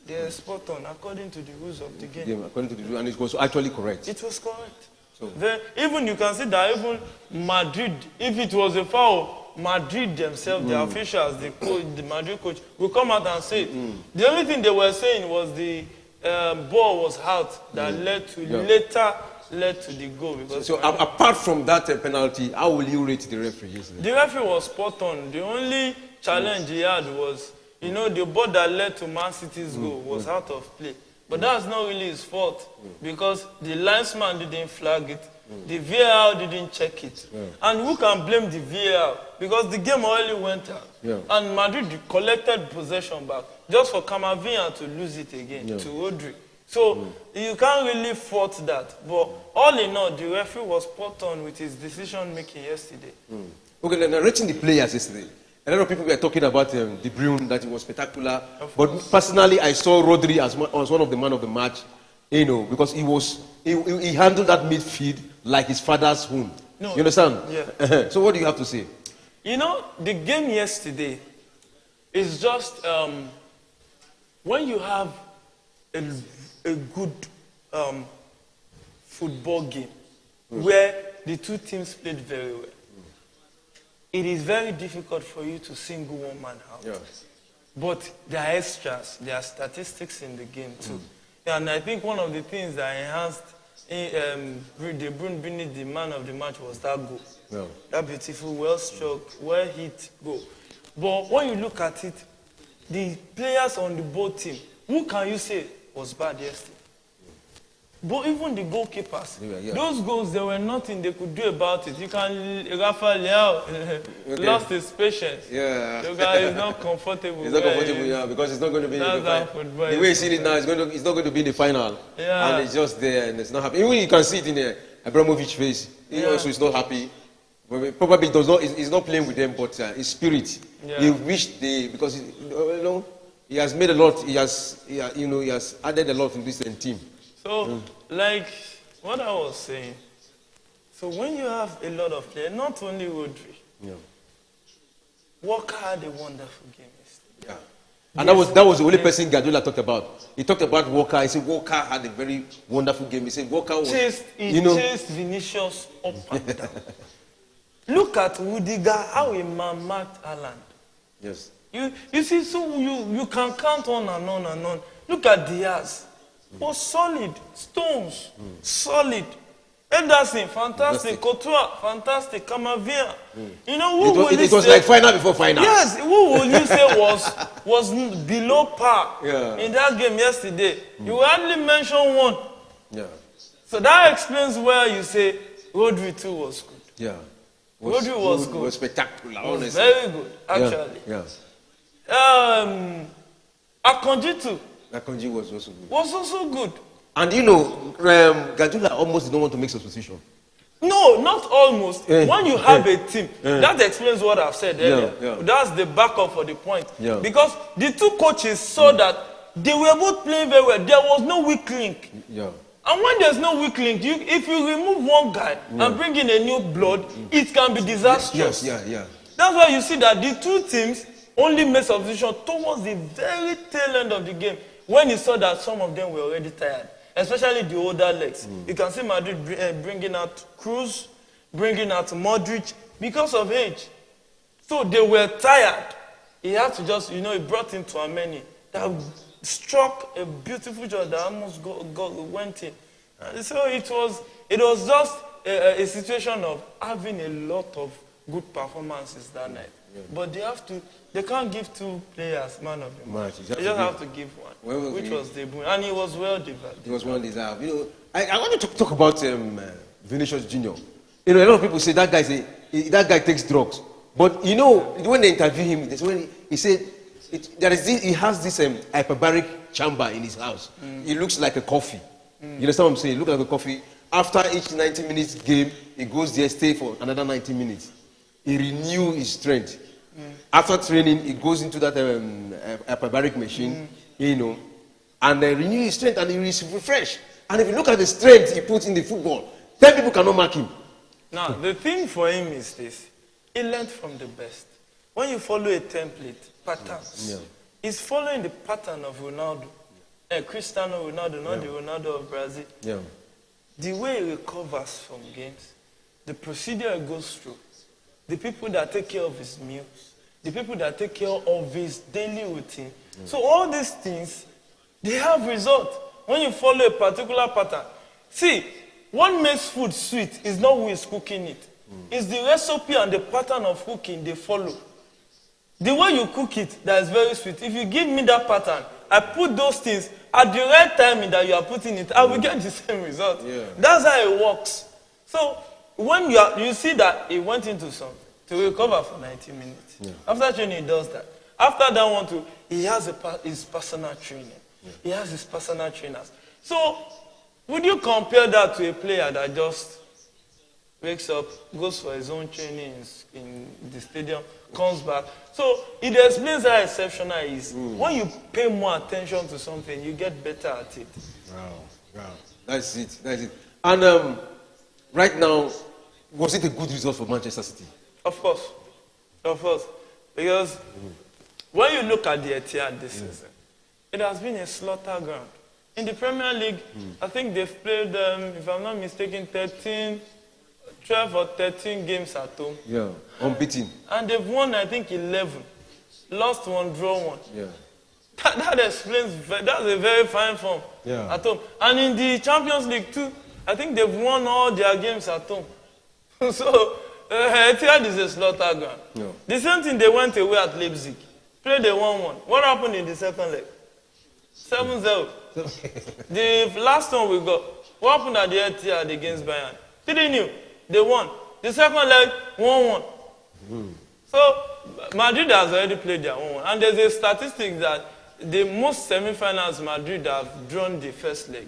They were spot on according to the rules of the game. According to the rules, and it was actually correct. It was correct. So even you can see that even Madrid, if it was a foul, Madrid themselves, the officials, the coach, the Madrid coach, will come out and say it. The only thing they were saying was the ball was out that later led to the goal. So apart from that penalty, how will you rate the referee yesterday? The referee was spot on. The only challenge he had was, you know, the ball that led to Man City's goal was out of play. But that's not really his fault because the linesman didn't flag it. The VAR didn't check it. And who can blame the VAR? Because the game already went out. And Madrid collected possession back just for Camavinga to lose it again to Rodri. So you can't really fault that. But all in all, the referee was spot on with his decision making yesterday. Okay, then rating the players yesterday. A lot of people were talking about De Bruyne, that it was spectacular. But personally, I saw Rodri as one of the man of the match, you know, because he handled that midfield like his father's home. You understand? So what do you have to say? You know, the game yesterday is just when you have a good football game where the two teams played very well. It is very difficult for you to single one man out. But there are extras, there are statistics in the game too. And I think one of the things that enhanced De Bruyne being the man of the match was that goal. That beautiful, well-struck, well-hit goal. But when you look at it, the players on the both team, who can you say was bad yesterday? But even the goalkeepers, those goals, there were nothing they could do about it. You can, Rafael Leao lost his patience. The guy is not comfortable. He's not comfortable, because it's not going to be in the final. The way you see it now, it's not going to be in the final. And it's just there, and it's not happy. Even you can see it in Abramovich's face. He also is not happy. Probably he's not playing with them, but his spirit. He wished because you know, he has made a lot. He has added a lot in this team. So, like what I was saying, so when you have a lot of players, not only Rodri, Walker had a wonderful game yesterday. Yeah. And that was the only person Guardiola talked about. He talked about Walker. He said Walker had a very wonderful game. He said Walker was chased Vinicius up and down. Look at Rudiger, how a man marked Haaland. Yes. You see, so you can count on and on and on. Look at Diaz. Was solid. Stones, solid. Ederson, fantastic. Couture, fantastic. Camavinga. You know, it was like final before final. Yes, who will you say was below par in that game yesterday? You hardly mention one. Yeah. So that explains where you say Rodri too was good. Yeah. Rodri was good. Was spectacular, honestly. Very good, actually. Yeah. Akanji too. Akanji was also good. Was also good. And Guardiola almost didn't want to make substitution. No, not almost. When you have a team, that explains what I've said earlier. That's the backup for the point. Because the two coaches saw that they were both playing very well. There was no weak link. And when there's no weak link, if you remove one guy and bring in a new blood, it can be disastrous. That's why you see that the two teams only made substitution towards the very tail end of the game, when you saw that some of them were already tired, especially the older legs. You can see Madrid bringing out Cruz, bringing out Modric because of age. So they were tired. He had to just, he brought in Tchouaméni that struck a beautiful shot that almost went in. So it was just a situation of having a lot of good performances that night. But they can't give two players man of the match. They just have to give one, which was De Bruyne, and he was well deserved. He was well deserved. I want to talk about Vinicius Junior. A lot of people say that guy takes drugs. But when they interview him, when he said he has this hyperbaric chamber in his house. It looks like a coffee. You understand what I'm saying? It looks like a coffee. After each 90 minutes game, he goes there, stay for another 90 minutes. He renews his strength. After training, he goes into that hyperbaric machine, and renew his strength, and he is refreshed. And if you look at the strength he puts in the football, 10 people cannot mark him. Now, the thing for him is this. He learned from the best. When you follow a template, patterns, he's following the pattern of Ronaldo. Cristiano Ronaldo, not the Ronaldo of Brazil. The way he recovers from games, the procedure he goes through, the people that take care of his meals, the people that take care of his daily routine. So all these things, they have results when you follow a particular pattern. See, what makes food sweet is not who is cooking it. It's the recipe and the pattern of cooking they follow. The way you cook it, that is very sweet. If you give me that pattern, I put those things at the right time that you are putting it, I will get the same result. That's how it works. So when you see that he went into some to recover for 90 minutes. After training, he does that. After that one too, he has his personal training. He has his personal trainers. So would you compare that to a player that just wakes up, goes for his own training in the stadium, comes back? So it explains how exceptional he is. When you pay more attention to something, you get better at it. Wow. That's it. And right now, was it a good result for Manchester City? Of course. Because when you look at the Etihad this season, it has been a slaughter ground. In the Premier League, I think they've played, if I'm not mistaken, 12 or 13 games at home. Unbeaten. And they've won, I think, 11. Lost one, draw one. That explains, that's a very fine form at home. And in the Champions League too, I think they've won all their games at home. So, Etihad is a slaughter ground. The same thing, they went away at Leipzig. Played a 1-1. What happened in the second leg? 7-0. The last one we got, what happened at the Etihad against Bayern? 3-0. They won. The second leg, 1-1. So, Madrid has already played their 1-1. And there's a statistic that the most semi-finals Madrid have drawn the first leg.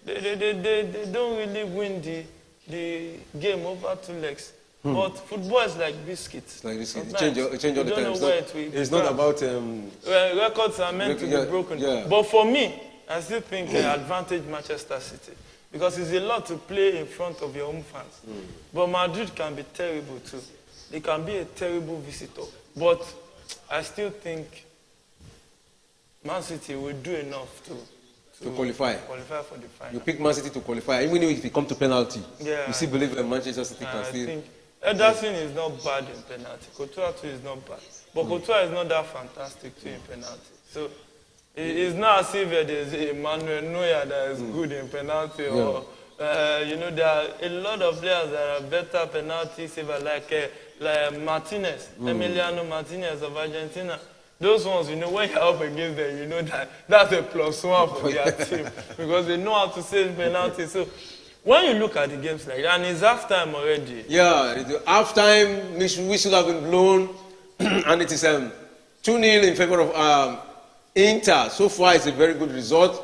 They don't really win the game over 2 legs. But football is like biscuits. It's like this. It Sometimes change all the you time. don't know where it will It's not about well, records are meant to be broken. yeah. But for me, I still think advantage Manchester City. Because it's a lot to play in front of your own fans. But Madrid can be terrible too. They can be a terrible visitor. But I still think Man City will do enough to qualify for the final. You pick Man City to qualify, even if it comes to penalty. Yeah, You still believe that Manchester City can I still. think Ederson is not bad in penalty. Courtois too is not bad. But Courtois is not that fantastic too in penalty. So it's not as if there's a Manuel Neuer that is good in penalty or there are a lot of players that are better penalty saver like Martinez, Emiliano Martinez of Argentina. Those ones, when you're up against them, that's a +1 for their team because they know how to save penalty. So when you look at the games like that, and it's halftime already. Yeah, the halftime whistle have been blown, and it is 2-0 in favor of Inter. So far, it's a very good result.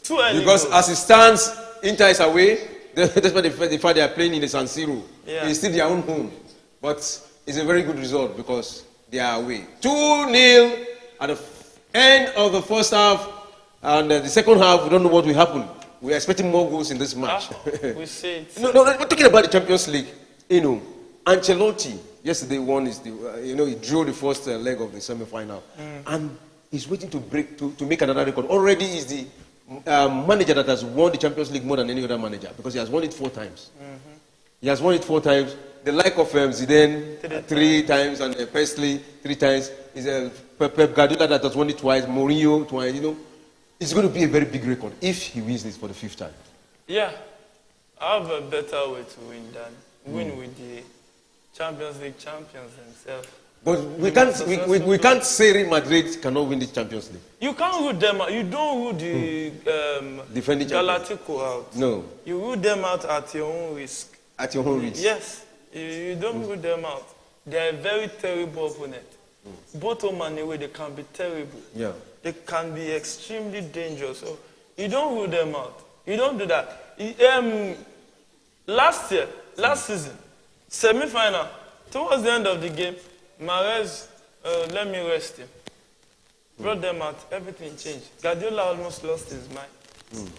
Too early Because goals. as it stands, Inter is away. Despite the fact they are playing in the San Siro. Yeah. It's still their own home. But it's a very good result because they are away. 2-0 at the end of the first half. And the second half, we don't know what will happen. We are expecting more goals in this match. We see it. No, we're talking about the Champions League. Ancelotti yesterday won he drew the first leg of the semi-final. And he's waiting to make another record. Already is the manager that has won the Champions League more than any other manager because he has won it 4 times. He has won it 4 times. The like of Zidane 3 times and Presley 3 times. Is Pep Guardiola that has won it twice. Mourinho twice. It's going to be a very big record if he wins this for the 5th time. Yeah, I have a better way to win than win with the Champions League champions themselves. But we can't say Real Madrid cannot win the Champions League. You can't rule them out. You don't rule the Defending Galactico out. No. You rule them out at your own risk. At your own risk. Yes. You don't rule them out. They are a very terrible opponent. Both home and away, they can be terrible. Yeah. They can be extremely dangerous. So you don't rule them out. You don't do that. Last season, semi-final, towards the end of the game, Mahrez, let me rest him. Brought them out, everything changed. Guardiola almost lost his mind.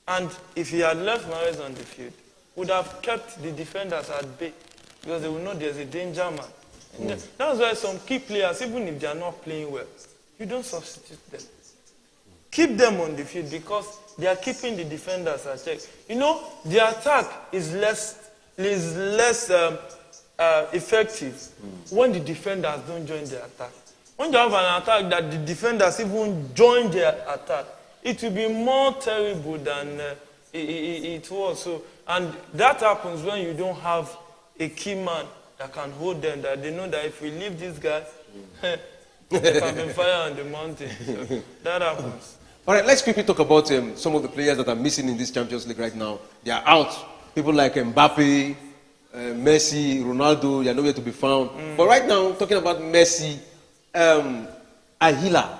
And if he had left Mahrez on the field, would have kept the defenders at bay because they will know there's a danger man. That's why some key players, even if they are not playing well, you don't substitute them. Keep them on the field because they are keeping the defenders at check. The attack is less effective when the defenders don't join the attack. When you have an attack that the defenders even join their attack, it will be more terrible than it was. So, and that happens when you don't have a key man that can hold them, that they know that if we leave this guy, there can be fire on the mountain. So that happens. All right, let's quickly talk about some of the players that are missing in this Champions League right now. They are out. People like Mbappe, Messi, Ronaldo, they are nowhere to be found. But right now, talking about Messi, Al Hilal,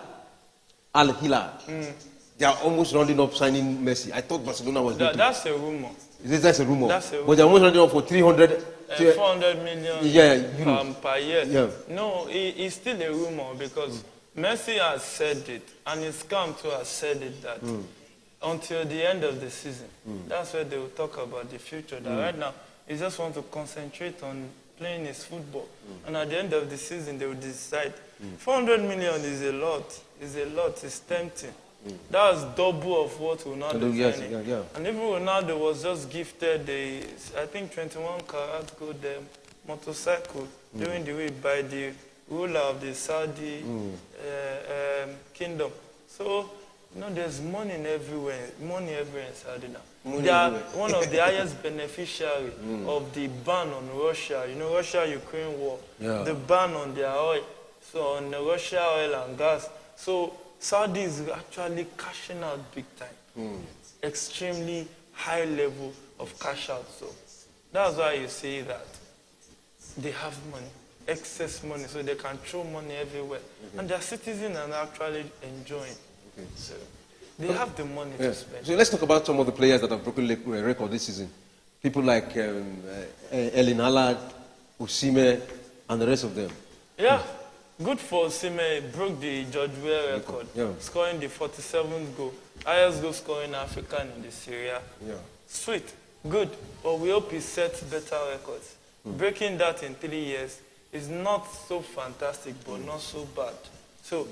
they are almost rounding up signing Messi. I thought Barcelona was going to. That's a rumor. That's a rumor. That's a rumor. But they're almost rounding up for 300. 400 million per year. Yeah. No, it's still a rumor because Messi has said it, and his camp too has said it that until the end of the season, that's where they will talk about the future. That right now, he just want to concentrate on playing his football. And at the end of the season, they will decide. 400 million is a lot. It's tempting. That was double of what Ronaldo is signing. Yeah. And even Ronaldo was just gifted I think 21 karat gold motorcycle during the week by the ruler of the Saudi kingdom. So, there's money everywhere in Saudi now. They are one of the highest beneficiaries of the ban on Russia. Russia-Ukraine war. Yeah. The ban on their oil. So on the Russia oil and gas. So Saudi is actually cashing out big time. Extremely high level of cash out. So that's why you see that they have money, excess money, so they can throw money everywhere. And their citizens are actually enjoying. So they have the money to spend. So let's talk about some of the players that have broken record this season. people like Erling Haaland, Osimhen, and the rest of them. Yeah, good for Osimhen. Broke the George Weah record, scoring the 47th goal. Highest goal scoring African in the Serie A. Yeah. Sweet, good, but we hope he sets better records. Breaking that in 3 years is not so fantastic, but not so bad. So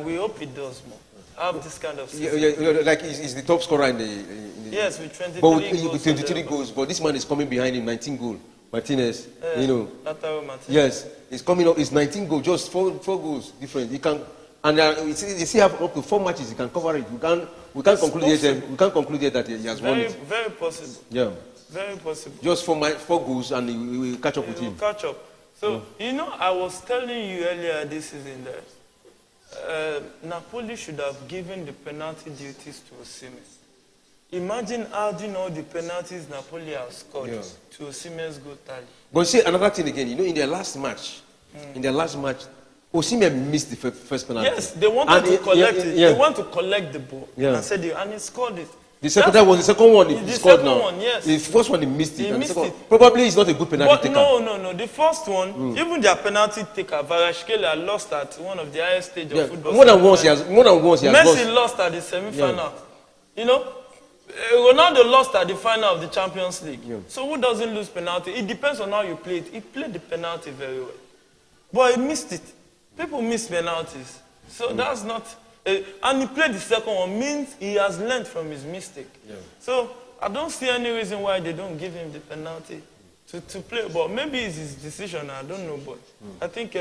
we hope he does more. Have this kind of season. Like he's the top scorer in the yes, with 23 goals. goals. With 23 goals, but this man is coming behind him, 19 goals. Martinez, Lautaro Martinez. Yes, he's coming up. It's 19 goals, just four goals different. He can, and you see, have up to 4 matches. He can cover it. We can't conclude yet. We can't conclude yet that he has won it. Very possible. Yeah. Very possible. Just 4 goals, and he will catch up with him. Catch up. So I was telling you earlier this season that Napoli should have given the penalty duties to Osimhen. Imagine adding all the penalties Napoli have scored to Osimhen's goal tally. But see, another thing again, in their last match, Osimhen missed the first penalty. Yes, they wanted to collect it. They want to collect the ball. And he scored it. That was the second one he scored now. One, yes. The first one he missed it. He missed it. Probably he's not a good penalty taker. No. The first one, even their penalty taker, Kvaratskhelia lost at one of the highest stages of football. More than once he has Messi lost at the semi-final. Ronaldo lost at the final of the Champions League. So who doesn't lose penalty? It depends on how you play it. He played the penalty very well. But he missed it. People miss penalties. So that's not... and he played the second one, means he has learned from his mistake. So I don't see any reason why they don't give him the penalty to play. But maybe it's his decision, I don't know. But I think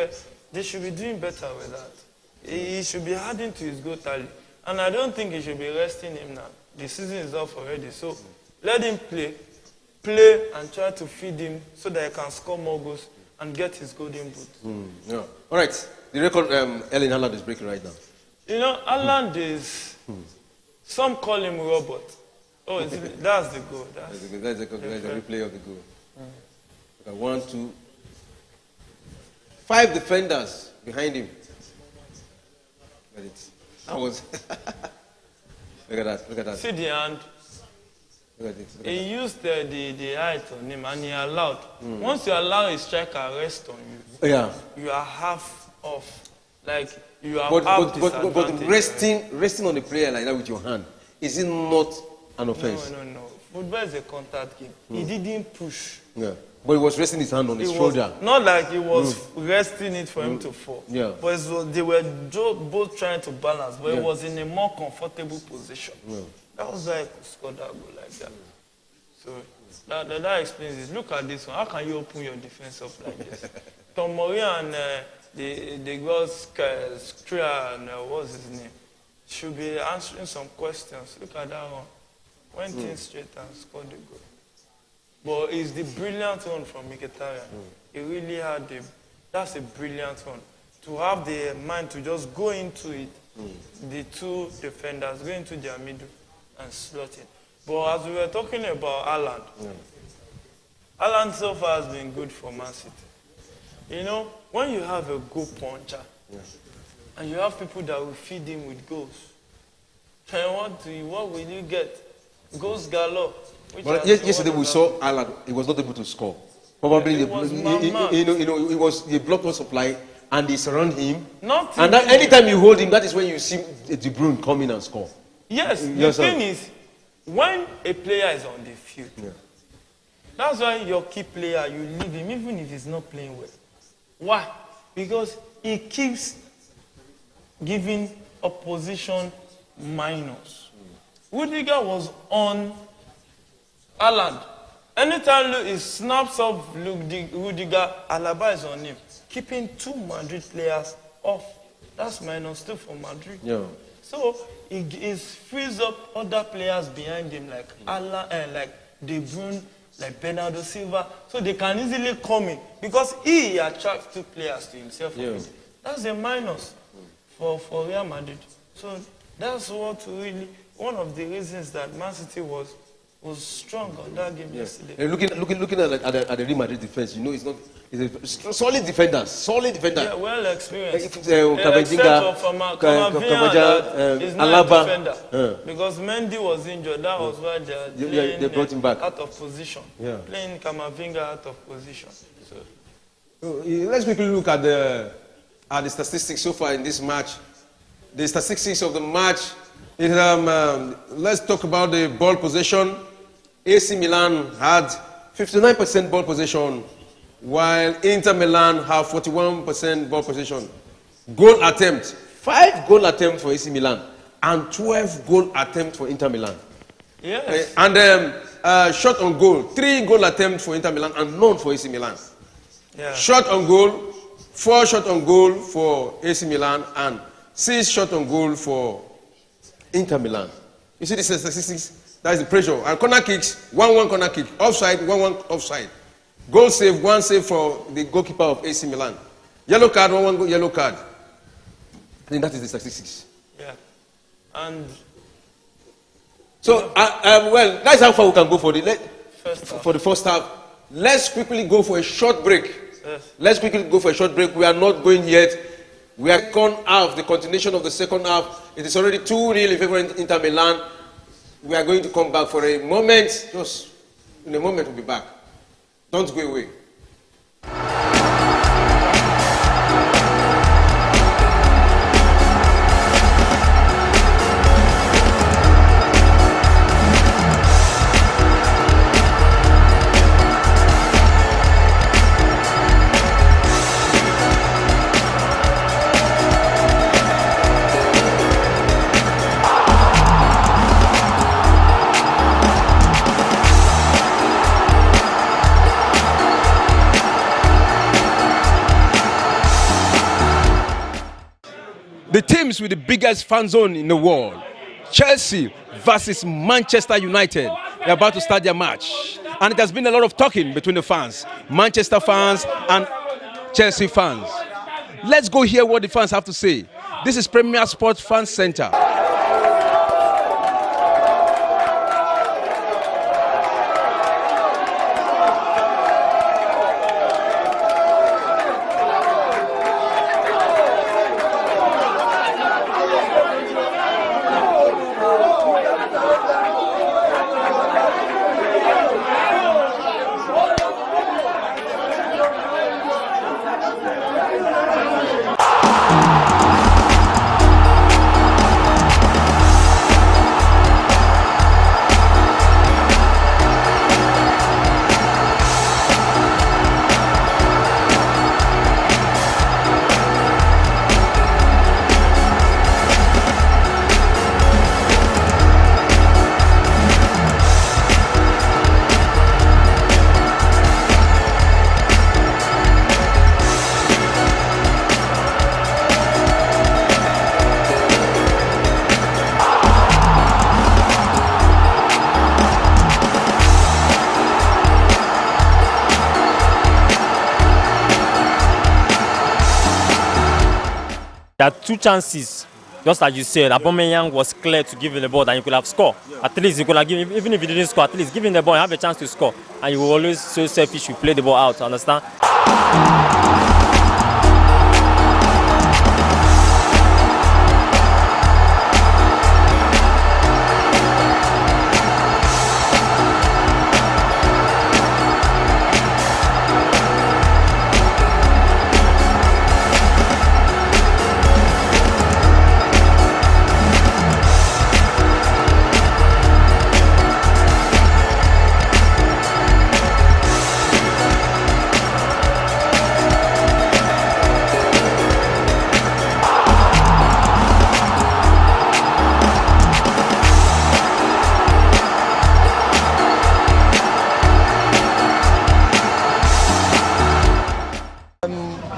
they should be doing better with that. He should be adding to his goal tally. And I don't think he should be resting him now. The season is off already. So let him play and try to feed him so that he can score more goals and get his golden boot. All right. The record Erling Haaland is breaking right now. Haaland is, some call him robot. Oh, that's the goal. That's the replay of the goal. 1, 2, 5 defenders behind him. That was... Look at that. See the hand. Look at it. He used the height on him and he allowed. Once you allow a striker rest on you, you are half off. Like, you are half disadvantaged. But resting on the player like that with your hand, is it not an offense? No. Football is a contact game. He didn't push. But he was resting his hand on his shoulder. Not like he was resting it for him to fall. But they were both trying to balance, but it was in a more comfortable position. That was why he could score that goal like that. So that explains it. Look at this one. How can you open your defense up like this? Tomori and the girls, Skria and what's his name, should be answering some questions. Look at that one. Went in straight and scored the goal. But it's the brilliant one from Mkhitaryan. He really had that's a brilliant one. To have the mind to just go into it, the two defenders, go into their middle and slot it. But as we were talking about Haaland, Haaland so far has been good for Man City. When you have a goal puncher, and you have people that will feed him with goals, then what will you get? Goals galore. But yesterday we saw Haaland, he was not able to score. Probably it was the block no supply and they surround him. And anytime you hold him, that is when you see De Bruyne come in and score. Yes, the thing is, when a player is on the field, that's why your key player, you leave him even if he's not playing well. Why? Because he keeps giving opposition minus. Rudiger was on Haaland. Anytime he snaps up Rudiger, Alaba is on him. Keeping 2 Madrid players off. That's -2 for Madrid. So he frees up other players behind him like like De Bruyne, like Bernardo Silva. So they can easily come in. Because he attracts 2 players to himself. That's a minus for Real Madrid. So that's one of the reasons that Man City was was strong on that game yesterday. And looking at the Real Madrid defense, you know it's a solid defender. Yeah, well experienced. Camavinga, Except for Camavinga, is not Alaba. a defender. Because Mendy was injured. That was why they brought him back out of position. Yeah. Playing Camavinga out of position. So let's quickly look at the statistics so far in this match. The statistics of the match. Let's talk about the ball possession. AC Milan had 59% ball possession, while Inter Milan have 41% ball possession. Goal attempt, 5 goal attempts for AC Milan and 12 goal attempts for Inter Milan. yes. And shot on goal, 3 goal attempts for Inter Milan and none for AC Milan. Yeah. Shot on goal, 4 shot on goal for AC Milan and 6 shot on goal for Inter Milan. You see the statistics? That is the pressure. And corner kicks, 1-1 corner kick. Offside, 1-1 offside. Goal save, 1 save for the goalkeeper of AC Milan. Yellow card, 1-1 yellow card. I think that is the statistics. Yeah. And so, well, that's how far we can go for the first half. Let's quickly go for a short break. Yes. Let's quickly go for a short break. We are not going yet. We are gone half, the continuation of the second half. It is already 2-0 in favor of Inter Milan. We are going to come back for a moment. Just in a moment, we'll be back. Don't go away. The teams with the biggest fan zone in the world, Chelsea versus Manchester United, they're about to start their match. And it has been a lot of talking between the fans, Manchester fans and Chelsea fans. Let's go hear what the fans have to say. This is Premier Sports Fan Center. There are 2 chances, just as you said. Aubameyang was clear to give him the ball and he could have scored. At least he could have given, even if he didn't score, at least give him the ball and have a chance to score. And you will always so selfish, you play the ball out, understand?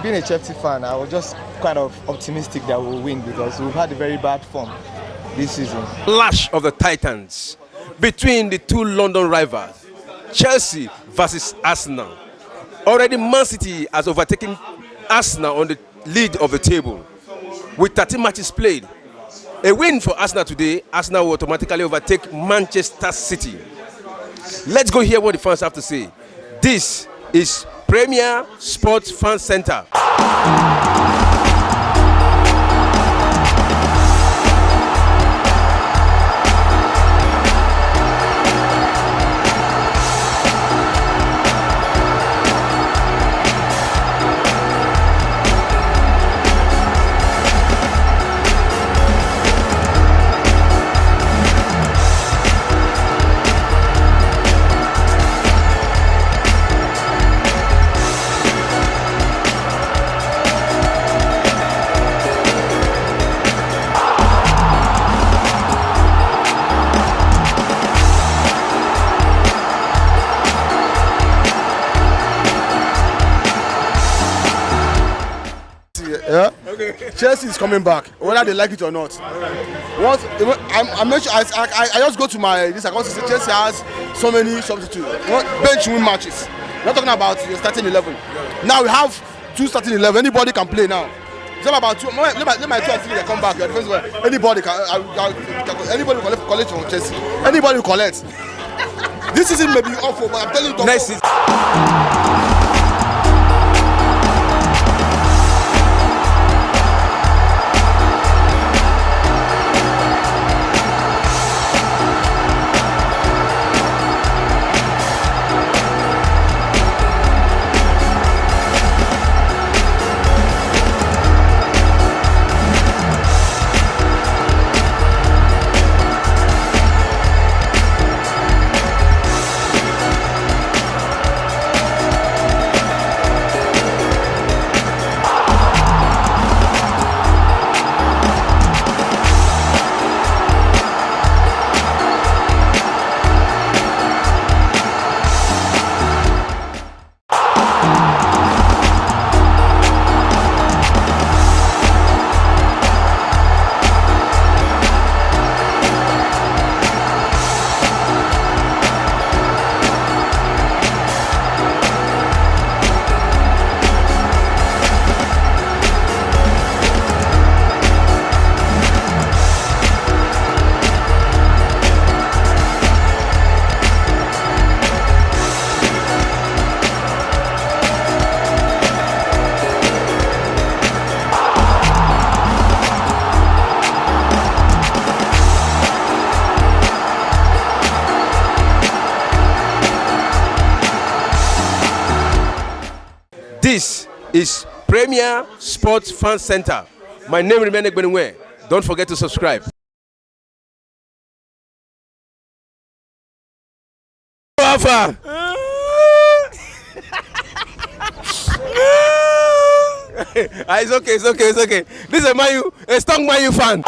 Being a Chelsea fan, I was just kind of optimistic that we'll win because we've had a very bad form this season. Clash of the Titans between the 2 London rivals, Chelsea versus Arsenal. Already Man City has overtaken Arsenal on the lead of the table with 30 matches played. A win for Arsenal today, Arsenal will automatically overtake Manchester City. Let's go hear what the fans have to say. This is Premier Sports Fan Center. Yeah. Okay. Chelsea is coming back, whether they like it or not. Once I'm not sure, I just go to my this account to say Chelsea has so many substitutes. Bench win matches. We're not talking about your starting 11. Now we have 2 starting 11. Anybody can play now. It's not about 2. Let my 2 and 3 they come back. Anybody can. Anybody will collect from Chelsea. Anybody will collect. This season may be awful, but I'm telling you. Next season. This is Premier Sports Fan Center. My name is Milan Benue. Don't forget to subscribe. Alpha. It's okay. This is a strong Man U fan.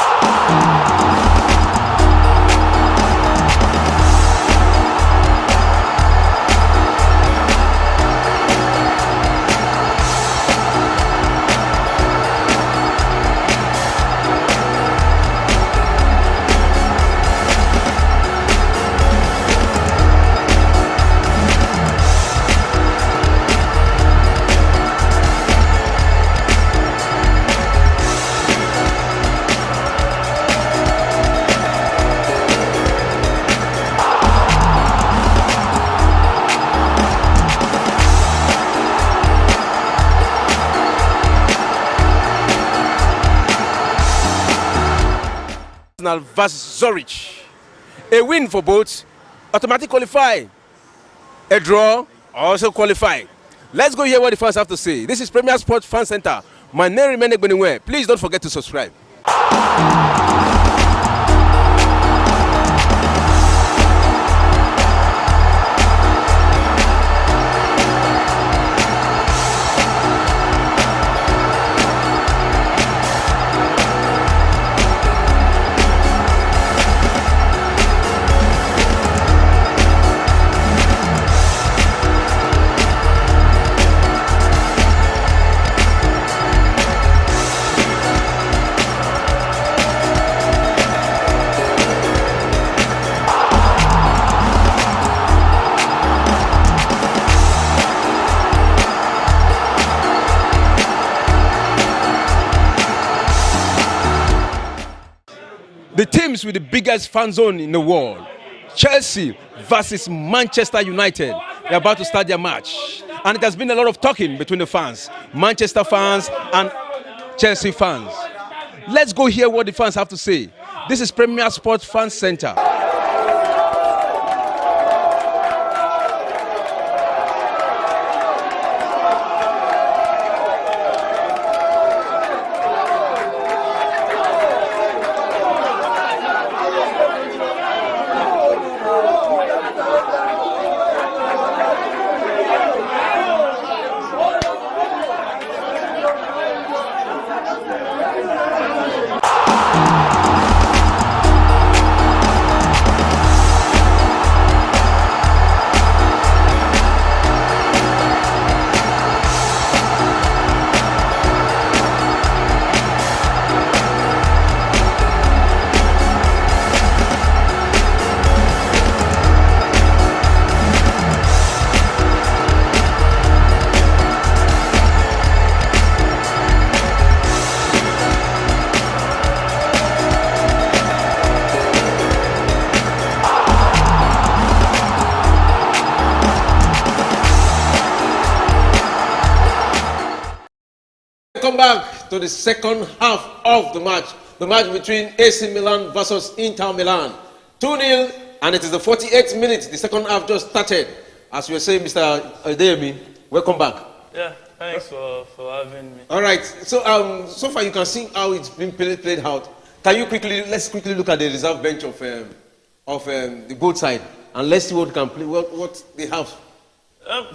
Versus Zurich. A win for both automatically qualify. A draw also qualify. Let's go hear what the fans have to say. This is Premier Sports Fan Center. My name is Milan Benue. Please don't forget to subscribe. The teams with the biggest fan zone in the world. Chelsea versus Manchester United. They're about to start their match. And it has been a lot of talking between the fans, Manchester fans and Chelsea fans. Let's go hear what the fans have to say. This is Premier Sports Fan Center. Come back to the second half of the match between AC Milan versus Inter Milan. 2-0, and it is the 48th minute. The second half just started. As you were saying, Mr. Adeyemi, welcome back. Yeah, thanks for having me. All right, so so far you can see how it's been played out. Can you let's quickly look at the reserve bench of the both side, and let's see what can play, what they have.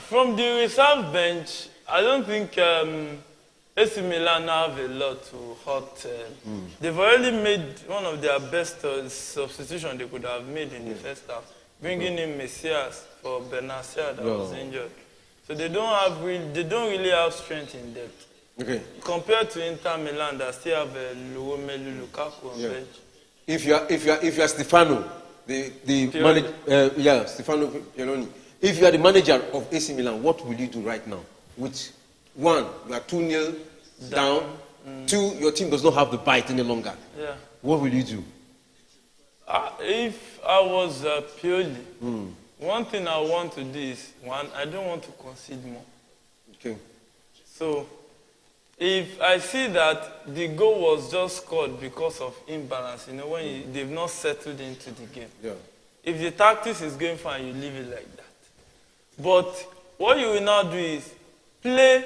From the reserve bench, I don't think AC Milan have a lot to hurt. They've already made one of their best substitutions they could have made in the first half, bringing in Messias for Benacer that was injured. So they don't really have strength in depth. Okay. Compared to Inter Milan, that still have Romelu Lukaku on bench. If you are Stefano, the manager, Stefano Pioloni. If you are the manager of AC Milan, what will you do right now? Which one, you are 2-0 down. 2, your team does not have the bite any longer. Yeah. What will you do? If I was Pioli, one thing I want to do is, I don't want to concede more. Okay. So, if I see that the goal was just scored because of imbalance, when they've not settled into the game. Yeah. If the tactics is going fine, you leave it like that. But what you will now do is play,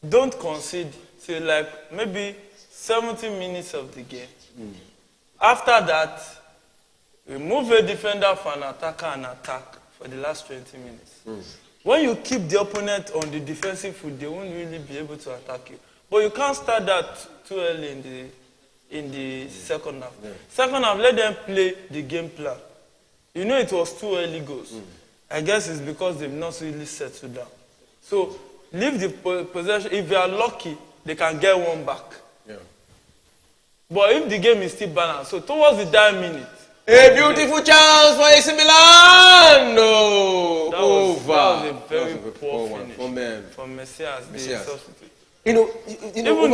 don't concede till like maybe 70 minutes of the game. After that, remove a defender for an attacker and attack for the last 20 minutes. When you keep the opponent on the defensive foot, they won't really be able to attack you. But you can't start that too early in the second half. Second half, let them play the game plan. It was 2 early goals. I guess it's because they've not really settled down. So leave the possession. If they are lucky, they can get one back. Yeah. But if the game is still balanced, so towards the 9 minutes. A beautiful chance for AC Milan! No! That was a very poor finish from Messias, the substitute. Even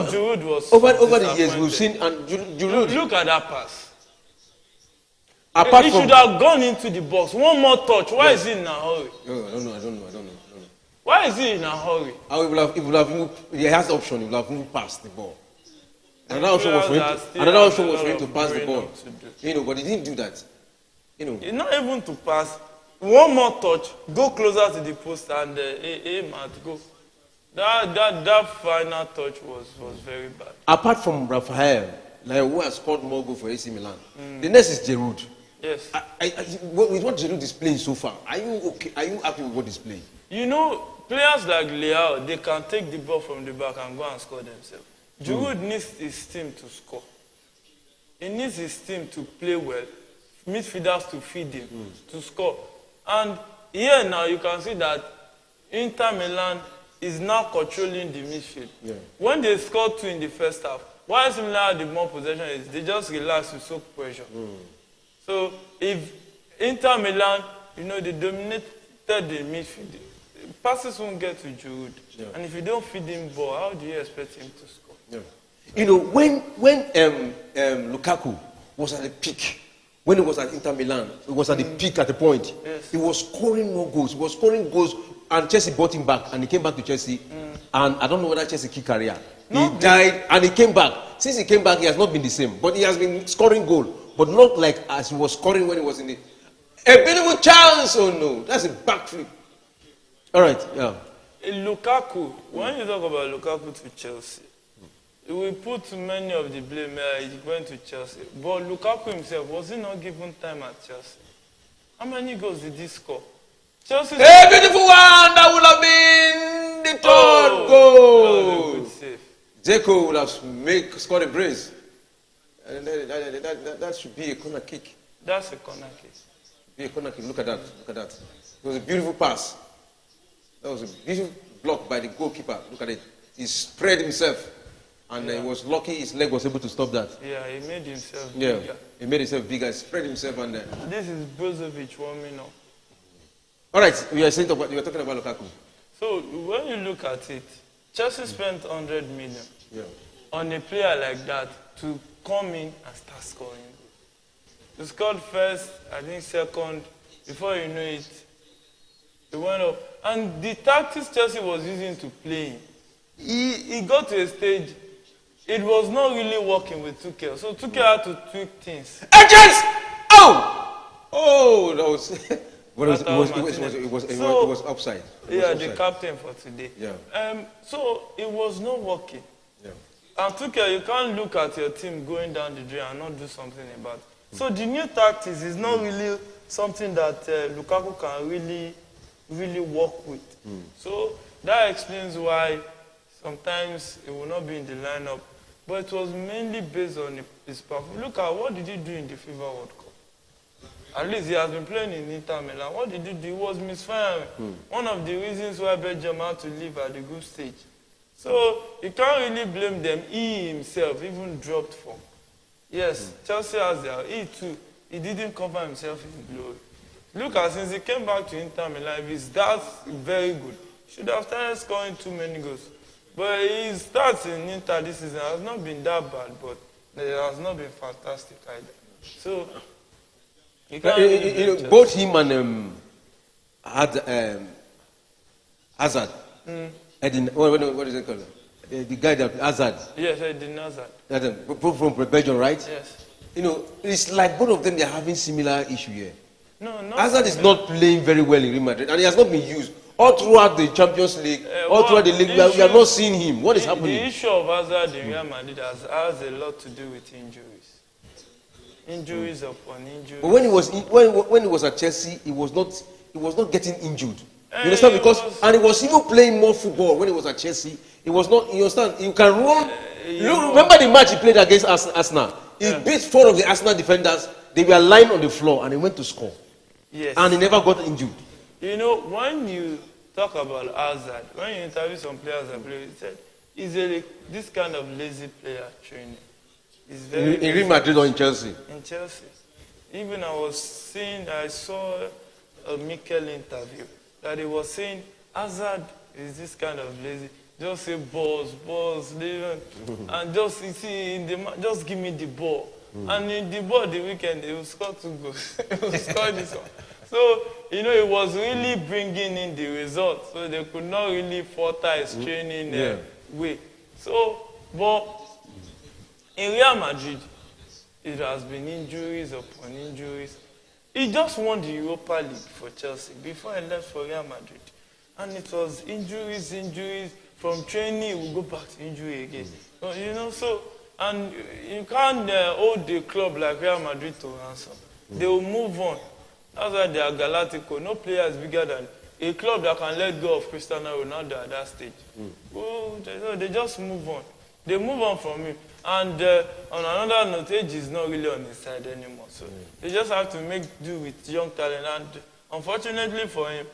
Giroud was over the years we've seen, and Giroud. Look at that pass. Apart he from, should have gone into the box. One more touch. Why is he in a hurry? I don't know. Why is he in a hurry? He has the option. He will have moved past the ball. Another option was for him to pass the ball. But he didn't do that. It's not even to pass. One more touch, go closer to the post and aim at goal. That final touch was very bad. Apart from Rafael, who has scored more goals for AC Milan, the next is Giroud. Yes. With what Giroud is playing so far, are you okay? Are you happy with what he's playing? Players like Leao, they can take the ball from the back and go and score themselves. Giroud needs his team to score. He needs his team to play well, midfielders to feed him, to score. And here now you can see that Inter Milan is now controlling the midfield. Yeah. When they scored 2 in the first half, while Milan had the more possession, is they just relax to soak pressure. So if Inter Milan, they dominated the midfield, passes won't get to Giroud. Yeah. And if you don't feed him ball, how do you expect him to score? Yeah. When Lukaku was at the peak when he was at Inter Milan, he was at the peak at the point. Yes. He was scoring more goals. He was scoring goals, and Chelsea bought him back, and he came back to Chelsea. And I don't know whether Chelsea kicked career. He died, and he came back. Since he came back, he has not been the same. But he has been scoring goal, but not like as he was scoring when he was in the. A beautiful chance! Oh no, that's a backflip. All right, yeah. Lukaku, when you talk about Lukaku to Chelsea, we put many of the blame he went to Chelsea. But Lukaku himself, was he not given time at Chelsea? How many goals did he score? Chelsea. A beautiful one! That would have been the third goal! That was a good save. Dzeko would have scored a brace. And that should be a corner kick. That's a corner kick. Be a corner kick. Look at that. Look at that. It was a beautiful pass. That was a beautiful block by the goalkeeper. Look at it. He spread himself. And he was lucky his leg was able to stop that. Yeah, he made himself bigger. He made himself bigger. He spread himself. And this is Brozovic warming up. All right. We are talking about Lukaku. So when you look at it, Chelsea spent 100 million on a player like that to come in and start scoring. He scored first, I think second. Before you know it, he went up. And the tactics Chelsea was using to play him, he got to a stage, it was not really working with Tuchel. So Tuchel had to tweak things. Agents! Oh! Oh, that was... it was upside. The captain for today. Yeah. So it was not working. Yeah. And Tuchel, you can't look at your team going down the drain and not do something about it. So the new tactics is not really something that Lukaku can really work with. So that explains why sometimes he will not be in the lineup. But it was mainly based on his performance. Look at what did he do in the FIFA World Cup. At least he has been playing in Inter Milan. What did he do? He was misfiring. One of the reasons why Belgium had to leave at the group stage. So you can't really blame them. He himself even dropped form. Yes, Chelsea has their... He too, he didn't cover himself in glory. Look at, since he came back to Inter Milan, if it's that very good, should have started scoring too many goals. But his stats in Inter this season has not been that bad, but it has not been fantastic either. So, you can't both him and Hazard. What is it called? The guy that Hazard. Yes, Eden Hazard. Both from Belgium, right? Yes. You know, it's like both of them, they are having similar issue here. No, not Hazard is not playing very well in Real Madrid, and he has not been used. All throughout the Champions League, all throughout the league, we are not seeing him. What is happening? The issue of Hazard in Real Madrid has a lot to do with injuries. Injuries upon injuries. But when he was at Chelsea, he was not getting injured. You understand? And he was even playing more football when he was at Chelsea. He was not. You understand? You can run. Remember the match he played against Arsenal? He beat 4 of the Arsenal defenders. They were lying on the floor, and he went to score. Yes. And he never got injured. You know, when you talk about Hazard, when you interview some players that play, he said he's this kind of lazy player training. He's very in Real Madrid or in Chelsea? In Chelsea. Even I saw a Mikel interview that he was saying Hazard is this kind of lazy. Just say balls, and just just give me the ball. And in the ball the weekend, he will score 2 goals. He will score this one. So, you know, it was really bringing in the results. So they could not really falter his training way. So, but in Real Madrid, it has been injuries upon injuries. He just won the Europa League for Chelsea before he left for Real Madrid. And it was injuries. From training, we go back to injury again. So, you know, and you can't hold the club like Real Madrid to ransom. They will move on. That's why they are Galactico. No player is bigger than a club that can let go of Cristiano Ronaldo at that stage. They just move on. They move on from him. And on another note, age is not really on his side anymore. So they just have to make do with young talent. And unfortunately for him,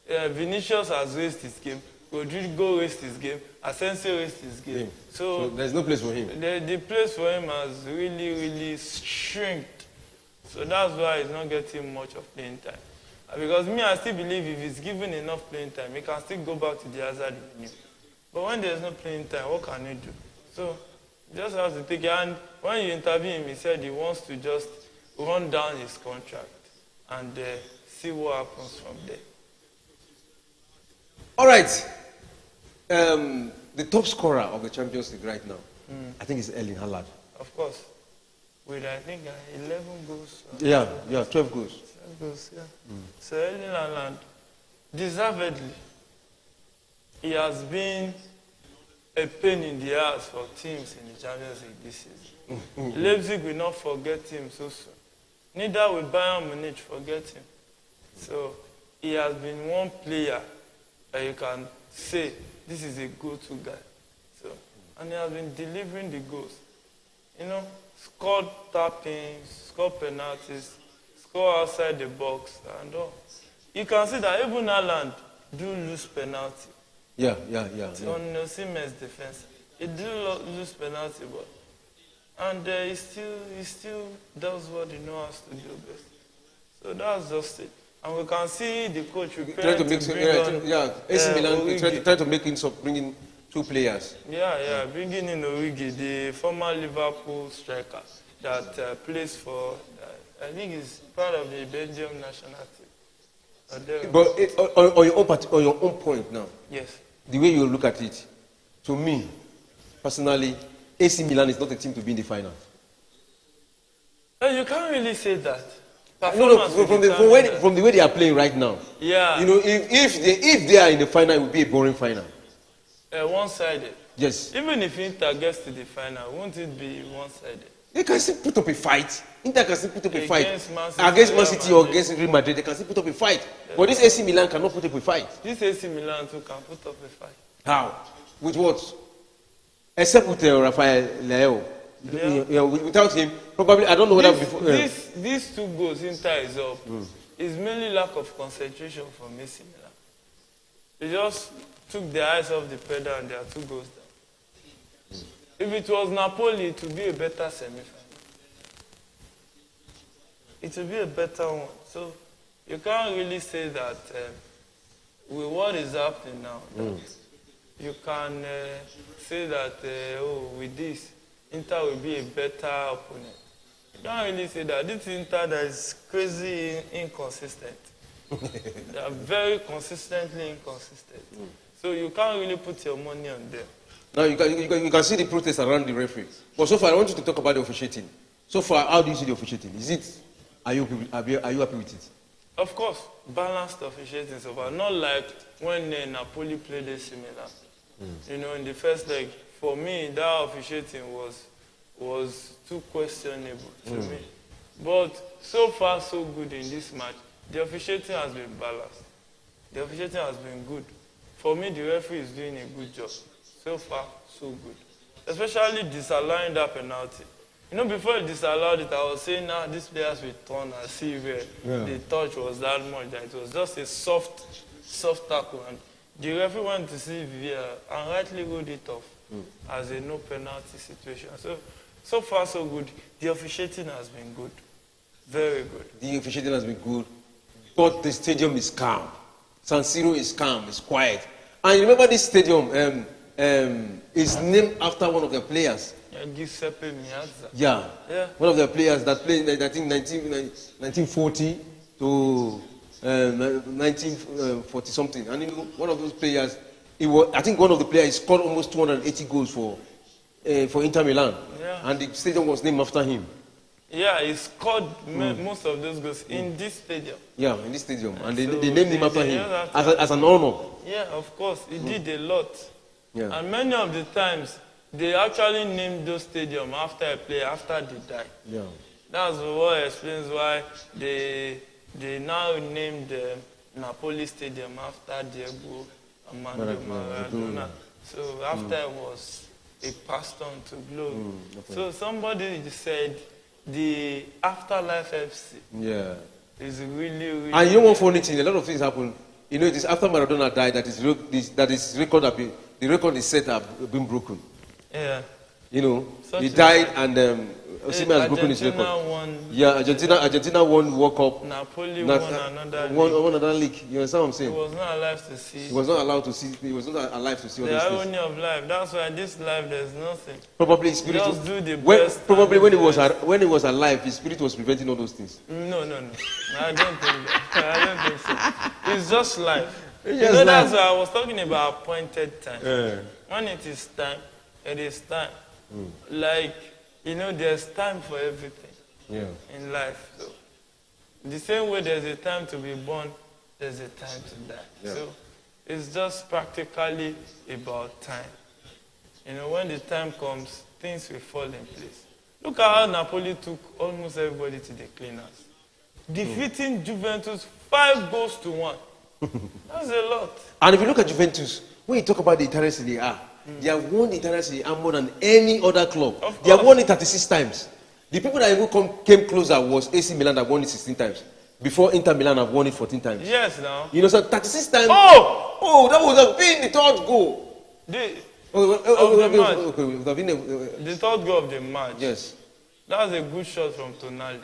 Vinicius has raised his game. Rodrigo raised his game. Asensio raised his game. So there's no place for him. The place for him has really shrinked. So that's why he's not getting much of playing time. Because I still believe if he's given enough playing time, he can still go back to the Hazard he knew. But when there's no playing time, what can he do? So you just have to take it. And when you interview him, he said he wants to just run down his contract and see what happens from there. All right. The top scorer of the Champions League right now, I think is Erling Haaland. Of course, with I think 11 goals. Yeah, 12 goals. 12 goals, yeah. So Erling Haaland, deservedly, he has been a pain in the ass for teams in the Champions League this season. Leipzig will not forget him so soon. Neither will Bayern Munich forget him. So he has been one player that you can say this is a go-to guy. So, and he has been delivering the goals. You know, scored tap-ins, scored penalties, scored outside the box, and all. You can see that even Haaland do lose penalty. Yeah. On Osimhen's defense, he do lose penalty, but and he still does what he knows how to do best. So that's just it. And we can see the coach Trying to make AC Milan trying to make bring in two players. Bringing in Origi, the former Liverpool striker that plays for, I think he's part of the Belgium national team. But on your own point now, yes, the way you look at it, to me, personally, AC Milan is not a team to be in the final. You can't really say that. No, from the way they are playing right now. Yeah. You know, if they are in the final, it will be a boring final. One-sided. Yes. Even if Inter gets to the final, won't it be one-sided? They can still put up a fight. Inter can still put up a fight against Man City or against Real Madrid. They can still put up a fight. Yeah. But this AC Milan cannot put up a fight. This AC Milan too can put up a fight. How? With what? Except with Rafael Leao. Yeah. Without him, probably I don't know whether before. These two goals Inter is up is mainly lack of concentration from AC Milan. They just took their eyes off the pedal and their 2 goals down. If it was Napoli, it would be a better semi-final. It would be a better one. So you can't really say that with what is happening now, you can say that with this, Inter will be a better opponent. You can't really say that. This Inter that is crazy inconsistent. They are very consistently inconsistent. So you can't really put your money on them. Now you can see the protests around the referee. But so far, I want you to talk about the officiating. So far, how do you see the officiating? Are you happy with it? Of course, balanced officiating so far. Not like when Napoli played AC Milan. You know, in the first leg, for me, that officiating was too questionable to me. But so far, so good in this match. The officiating has been balanced. The officiating has been good. For me, the referee is doing a good job. So far, so good. Especially disallowing that penalty. You know, before he disallowed it, I was saying, now these players will turn and see where the touch was that much, that it was just a soft tackle. And the referee went to see VAR and rightly ruled it off as a no penalty situation. So far, so good. The officiating has been good. Very good. The officiating has been good. But the stadium is calm. San Siro is calm, it's quiet. And you remember this stadium is named after one of their players. Giuseppe Meazza. Yeah. One of their players that played in, I think, 1940 to 1940 something. And you know, one of those players, I think one of the players scored almost 280 goals for Inter Milan. Yeah. And the stadium was named after him. Yeah, he scored most of those goals in this stadium. Yeah, in this stadium. And they named him after him as an honor. Yeah, of course. He did a lot. Yeah. And many of the times, they actually named those stadiums after a player, after they died. Yeah. That's what explains why they now named the Napoli Stadium after Diego Armando Maradona. So after it was a passed on to glory. So somebody said the Afterlife FC is really and you know one funny thing, a lot of things happen. You know, it is after Maradona died that is record the record is set up been broken. Yeah. You know, he died and Osimhen has broken his record. Argentina won. Yeah, Argentina won World Cup. Napoli Won won another league. another league. You understand what I'm He saying? was not alive to see. He was not allowed to see. He was not alive to see all The those things. irony of life. That's why this life there's nothing. Probably his spirit. Just do the when, best probably and when do he the was best. when he was alive, his spirit was preventing all those things. No. I don't think that. I don't think so. It's just life. It's You just know, that's life. why I was talking about appointed time. Yeah. When it is time, it is time. Like, you know, there's time for everything Yeah. in life. So, the same way there's a time to be born, there's a time to die. Yeah. So, it's just practically about time. You know, when the time comes, things will fall in place. Look at how Napoli took almost everybody to the cleaners. Defeating Juventus 5-1. That's a lot. And if you look at Juventus, when you talk about the Italian Serie A, they have won the Italian Serie A more than any other club. Of They have course. won it 36 times. The people that even came closer was AC Milan that won it 16 times. Before Inter Milan have won it 14 times. Yes, now. You know, so 36 times. Oh! Oh, that would have been the third goal. The, Okay, match. okay, it would have been the third goal of the match. yes. That was a good shot from Tonali.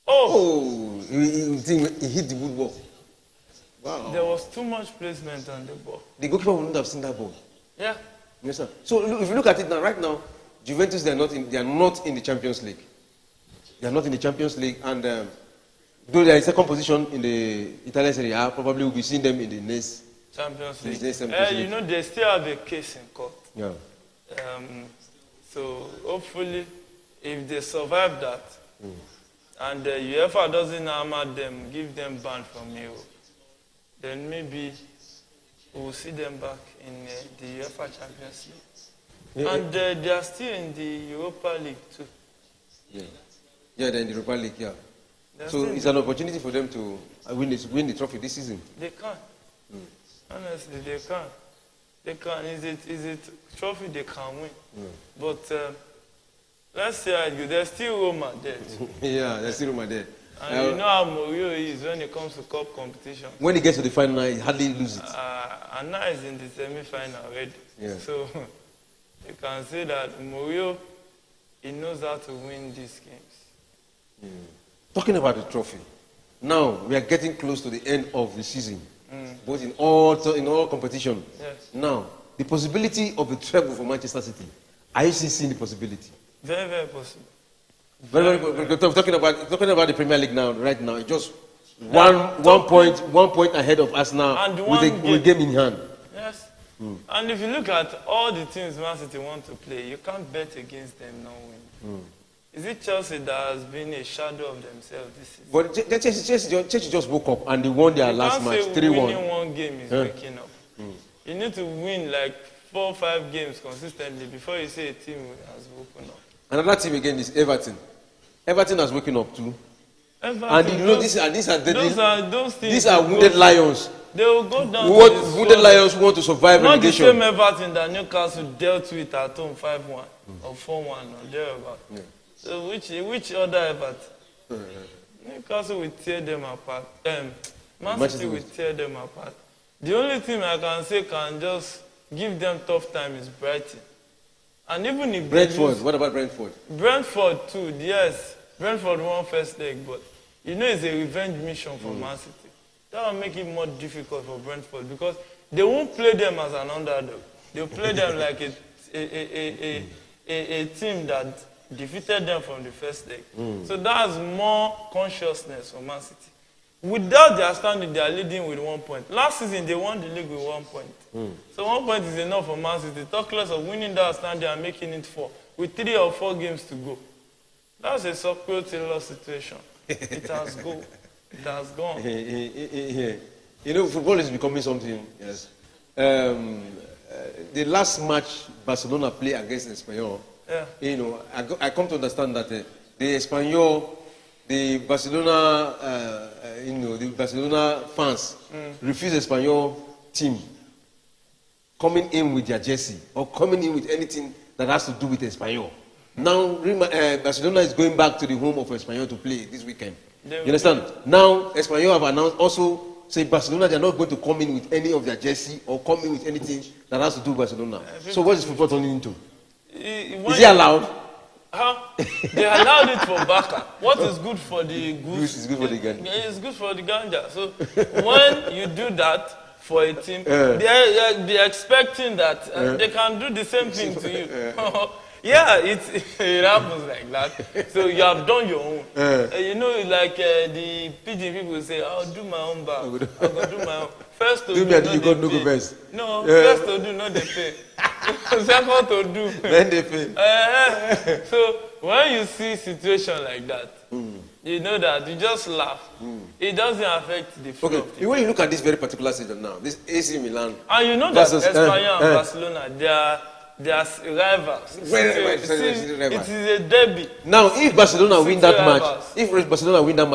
Oh! Oh, he hit the woodwork. Wow. There was too much placement on the ball. The goalkeeper wouldn't have seen that ball. Yeah. Yes, sir. So if you look at it now, right now, Juventus they are not in the Champions League. They are not in the Champions League, and though they are in second position in the Italian Serie A, probably we'll be seeing them in the next. Champions Yes, League. Champions You League. know, they still have a case in court. Yeah. So hopefully, if they survive that, and UEFA doesn't hammer them, give them ban from Europe, then maybe we'll see them back in the UEFA Champions League. Yeah, And they are still in the Europa League too. Yeah. Yeah, they're in the Europa League. Yeah. They're So still it's an opportunity for them to win the trophy this season. They can. Honestly, they can. They can. Is it trophy they can win? But let's see how it goes. There's still Roma there too. Yeah, there's still room there. And you know how Mourinho is when it comes to cup competition. When he gets to the final, he hardly loses it. And now he's in the semi-final already. Yeah. So you can say that Mourinho, he knows how to win these games. Talking about the trophy, now we are getting close to the end of the season, both in all competition. Yes. Now, the possibility of a treble for Manchester City, are you still seeing the possibility? Very, very possible. Very, very, talking about the Premier League now, right now, it's just one point ahead of Arsenal And with a game in hand. Yes. And if you look at all the teams Man City want to play, you can't bet against them not winning. Is it Chelsea that has been a shadow of themselves this season? But Chelsea just woke up and they won their last match, You can't say 3-1. winning one game is waking up. You need to win like 4 or 5 games consistently before you say a team has woken up. Another team again is Everton. Everton has woken up too. Everton, And you know these are deadly. those teams These are will wounded go- lions. They will go down Wounded to the wounded sword. lions who want to survive Not the relegation. same Everton that Newcastle dealt with at home 5-1 or 4-1 or thereabout. So which other Everton? Newcastle will tear them apart. Man City will tear them apart. The only thing I can say can just give them tough time is Brighton. And even if they Brentford. lose, What about Brentford? Brentford too, yes. Brentford won first leg, but you know it's a revenge mission for Man City. That will make it more difficult for Brentford because they won't play them as an underdog. They'll play them like a team that defeated them from the first leg. So that's more consciousness for Man City. Without their standing, they are leading with 1 point. Last season, they won the league with 1 point. So 1 point is enough for Man City. Talk less of winning that standing and making it 4 with 3 or 4 games to go. That's a Sokro Taylor situation. It has gone. It has gone. You know, football is becoming something. Yes. The last match Barcelona played against Espanyol. Yeah. You know, I come to understand that the Espanyol, the Barcelona, the Barcelona fans refuse Espanyol team coming in with their jersey or coming in with anything that has to do with Espanyol. Now, Barcelona is going back to the home of Espanyol to play this weekend. You understand? Now, Espanyol have announced also say Barcelona, they're not going to come in with any of their jersey or come in with anything that has to do with Barcelona. So what is football turning into? Is it allowed? Huh? They allowed it for Barca. What is good for the goose is good for the ganja. It's good for the ganja. So when you do that for a team, they're expecting that they can do the same thing to you. Yeah, it happens like that. So you have done your own. You know, like the PG people say, I'll do my own back. I'll go do my own. First to do, you got no go first. No, first to do, not they pay. Second to do. Then they pay. So when you see situation like that, you know that you just laugh. It doesn't affect the flow. Okay, when you look at this very particular season now, this AC Milan. And you know that Espanyol and Barcelona, they are rivals. It is a derby. Now, if Barcelona win that match,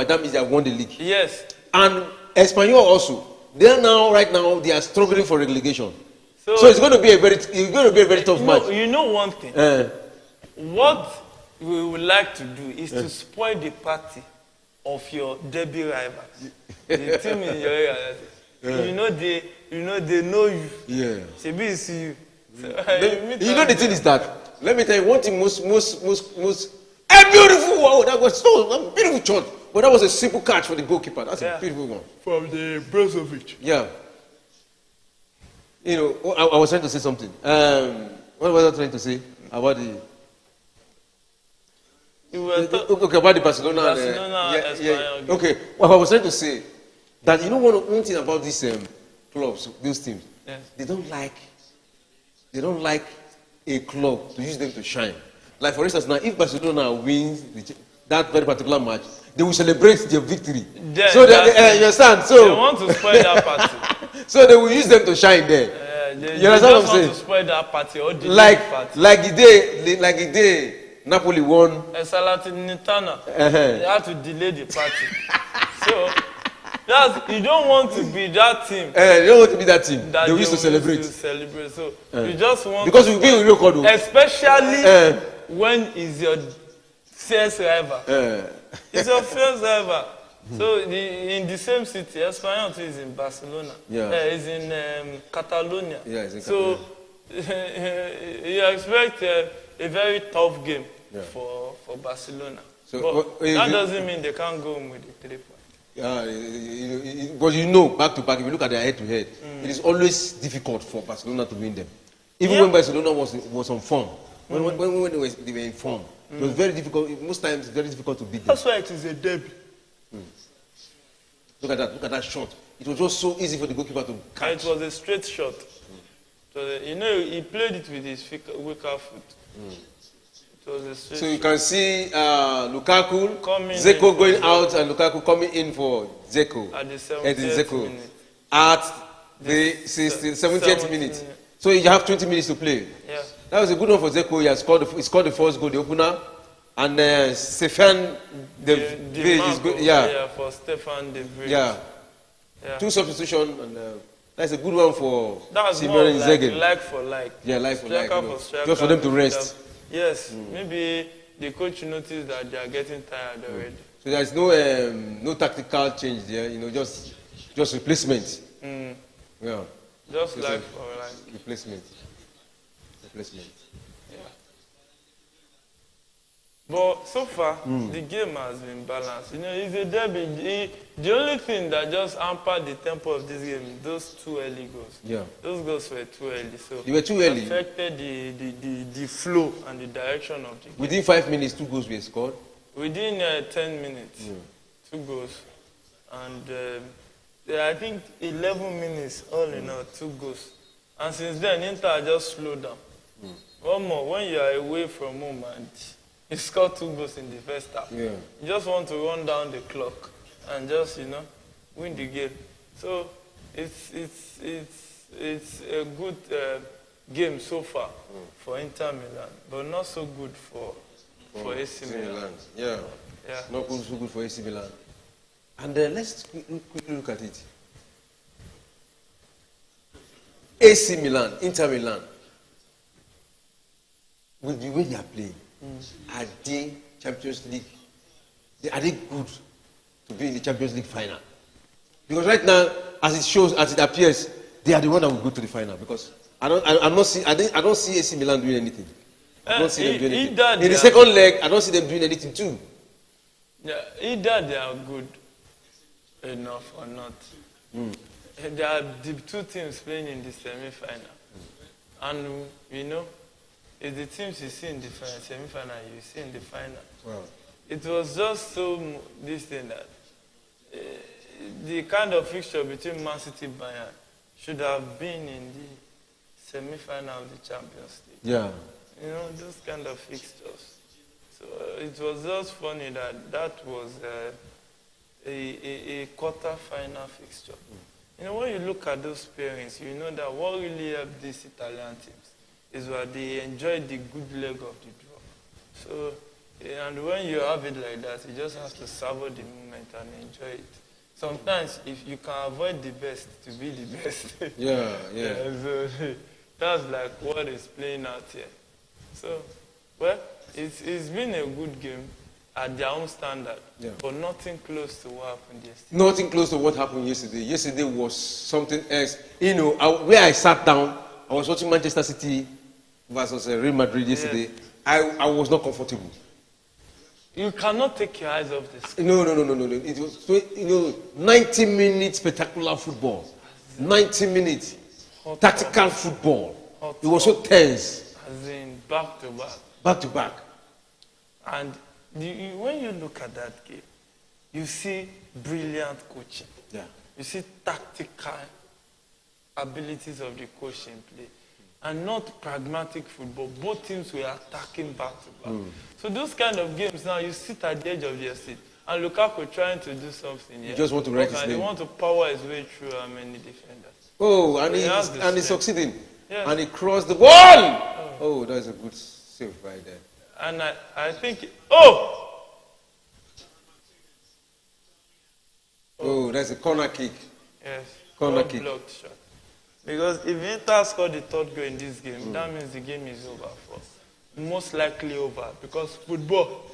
that means they have won the league. Yes. And Espanyol also, right now they are struggling for relegation. So it's going to be a very tough match. You know one thing. What we would like to do is to spoil the party of your derby rivals. The team in your area. You know they know you. Yeah. Shebi see you. So, you know the thing is that, let me tell you one thing most a beautiful, wow, that was so a beautiful shot. But that was a simple catch for the goalkeeper. That's a beautiful one. From the Brozovic. Yeah. You know, I was trying to say something. What was I trying to say about the? About the Barcelona. Okay. Well, I was trying to say that one thing about these clubs, these teams, they don't like a club to use them to shine. Like for instance, now if Barcelona wins that very particular match, they will celebrate their victory. So you understand? So they want to spoil that party. So they will use them to shine there. You understand what I'm saying? Want to spoil that party or like the day Napoli won. Salernitana. They had to delay the party. So you don't want to be that team. You don't want to be that team. They used to celebrate. So you just want because we've been with record. Especially when is your fierce rival. It's your fierce rival. So in the same city, Espanyol is in Barcelona. It's in Catalonia. It's in Catalonia. So you expect a very tough game for Barcelona. So, but that doesn't mean they can't go home with the 3 points. But back to back, if you look at their head-to-head, it is always difficult for Barcelona to win them. Even when Barcelona was on form, when they were in form, it was very difficult. Most times, it's very difficult to beat them. That's why it is a derby. Look at that shot. It was just so easy for the goalkeeper to catch. It was a straight shot. So he played it with his weaker foot. It was a straight so you can see Lukaku, Zeko going out, and Lukaku coming in for Zeko. At the 70th minute. At the 70th minute. So you have 20 minutes to play. Yeah. That was a good one for Zeko. He scored the first goal, the opener. And Stefan De Vrij is good. Yeah, for Stefan De Vrij. Yeah. 2 substitutions, and that's a good one for Simeone Inzaghi. Like for like. Yeah, like for like. Striker, just for them to rest. Yes, maybe the coach noticed that they are getting tired already. So there's no tactical change there. Just replacement. Yeah. Just like for like. Replacement. But so far, the game has been balanced. It's a derby. The only thing that just hampered the tempo of this game is those 2 early goals. Yeah. Those goals were too early. So they were too early. It affected the flow and the direction of the game. Within 5 minutes, 2 goals were scored? Within 10 minutes, 2 goals. And I think 11 minutes, all in all, 2 goals. And since then, Inter just slowed down. One more, when you are away from home and you scored 2 goals in the first half. Yeah. You just want to run down the clock and just, win the game. So it's a good game so far for Inter Milan, but not so good for AC Milan. Yeah. Not so good for AC Milan. And let's quickly look at it. AC Milan, Inter Milan, with the way they are playing, are they Champions League? Are they good to be in the Champions League final? Because right now, as it shows, as it appears, they are the one that will go to the final because I don't see AC Milan doing anything. I don't see them doing anything. In the second leg, I don't see them doing anything too. Yeah, either they are good enough or not. There are the two teams playing in the semi-final. And, you know, it's the teams you see in the semi-final, you see in the final. Wow. It was just so this thing that the kind of fixture between Man City and Bayern should have been in the semi-final of the Champions League. Yeah. You know, those kind of fixtures. So it was just funny that was a quarter-final fixture. You know, when you look at those pairings, you know that what really helped these Italian teams is that they enjoyed the good leg of the draw. So, and when you have it like that, you just have to savor the moment and enjoy it. Sometimes, if you can avoid the best to be the best. Yeah. So that's like what is playing out here. So, well, it's been a good game at their own standard, but nothing close to what happened yesterday. Nothing close to what happened yesterday. Yesterday was something else. You know, where I sat down, I was watching Manchester City versus Real Madrid yesterday. Yes. I was not comfortable. You cannot take your eyes off this. No. It was 90 minutes spectacular football. 90 minutes tactical football. It was so tense. As in back to back. Back to back. And when you look at that game, you see brilliant coaching. Yeah. You see tactical abilities of the coach in play. And not pragmatic football. Both teams were attacking back to back. So those kind of games now, you sit at the edge of your seat. And Lukaku trying to do something here. You just want to write his name. He want to power his way through how many defenders. Oh, and he's succeeding. Yes. And he crossed the ball. Oh, that's a good save right there. And I think, that's a corner kick. Yes. Corner kick. Blocked shot. Because if Inter scored the third goal in this game, that means the game is over for us. Most likely over, because football.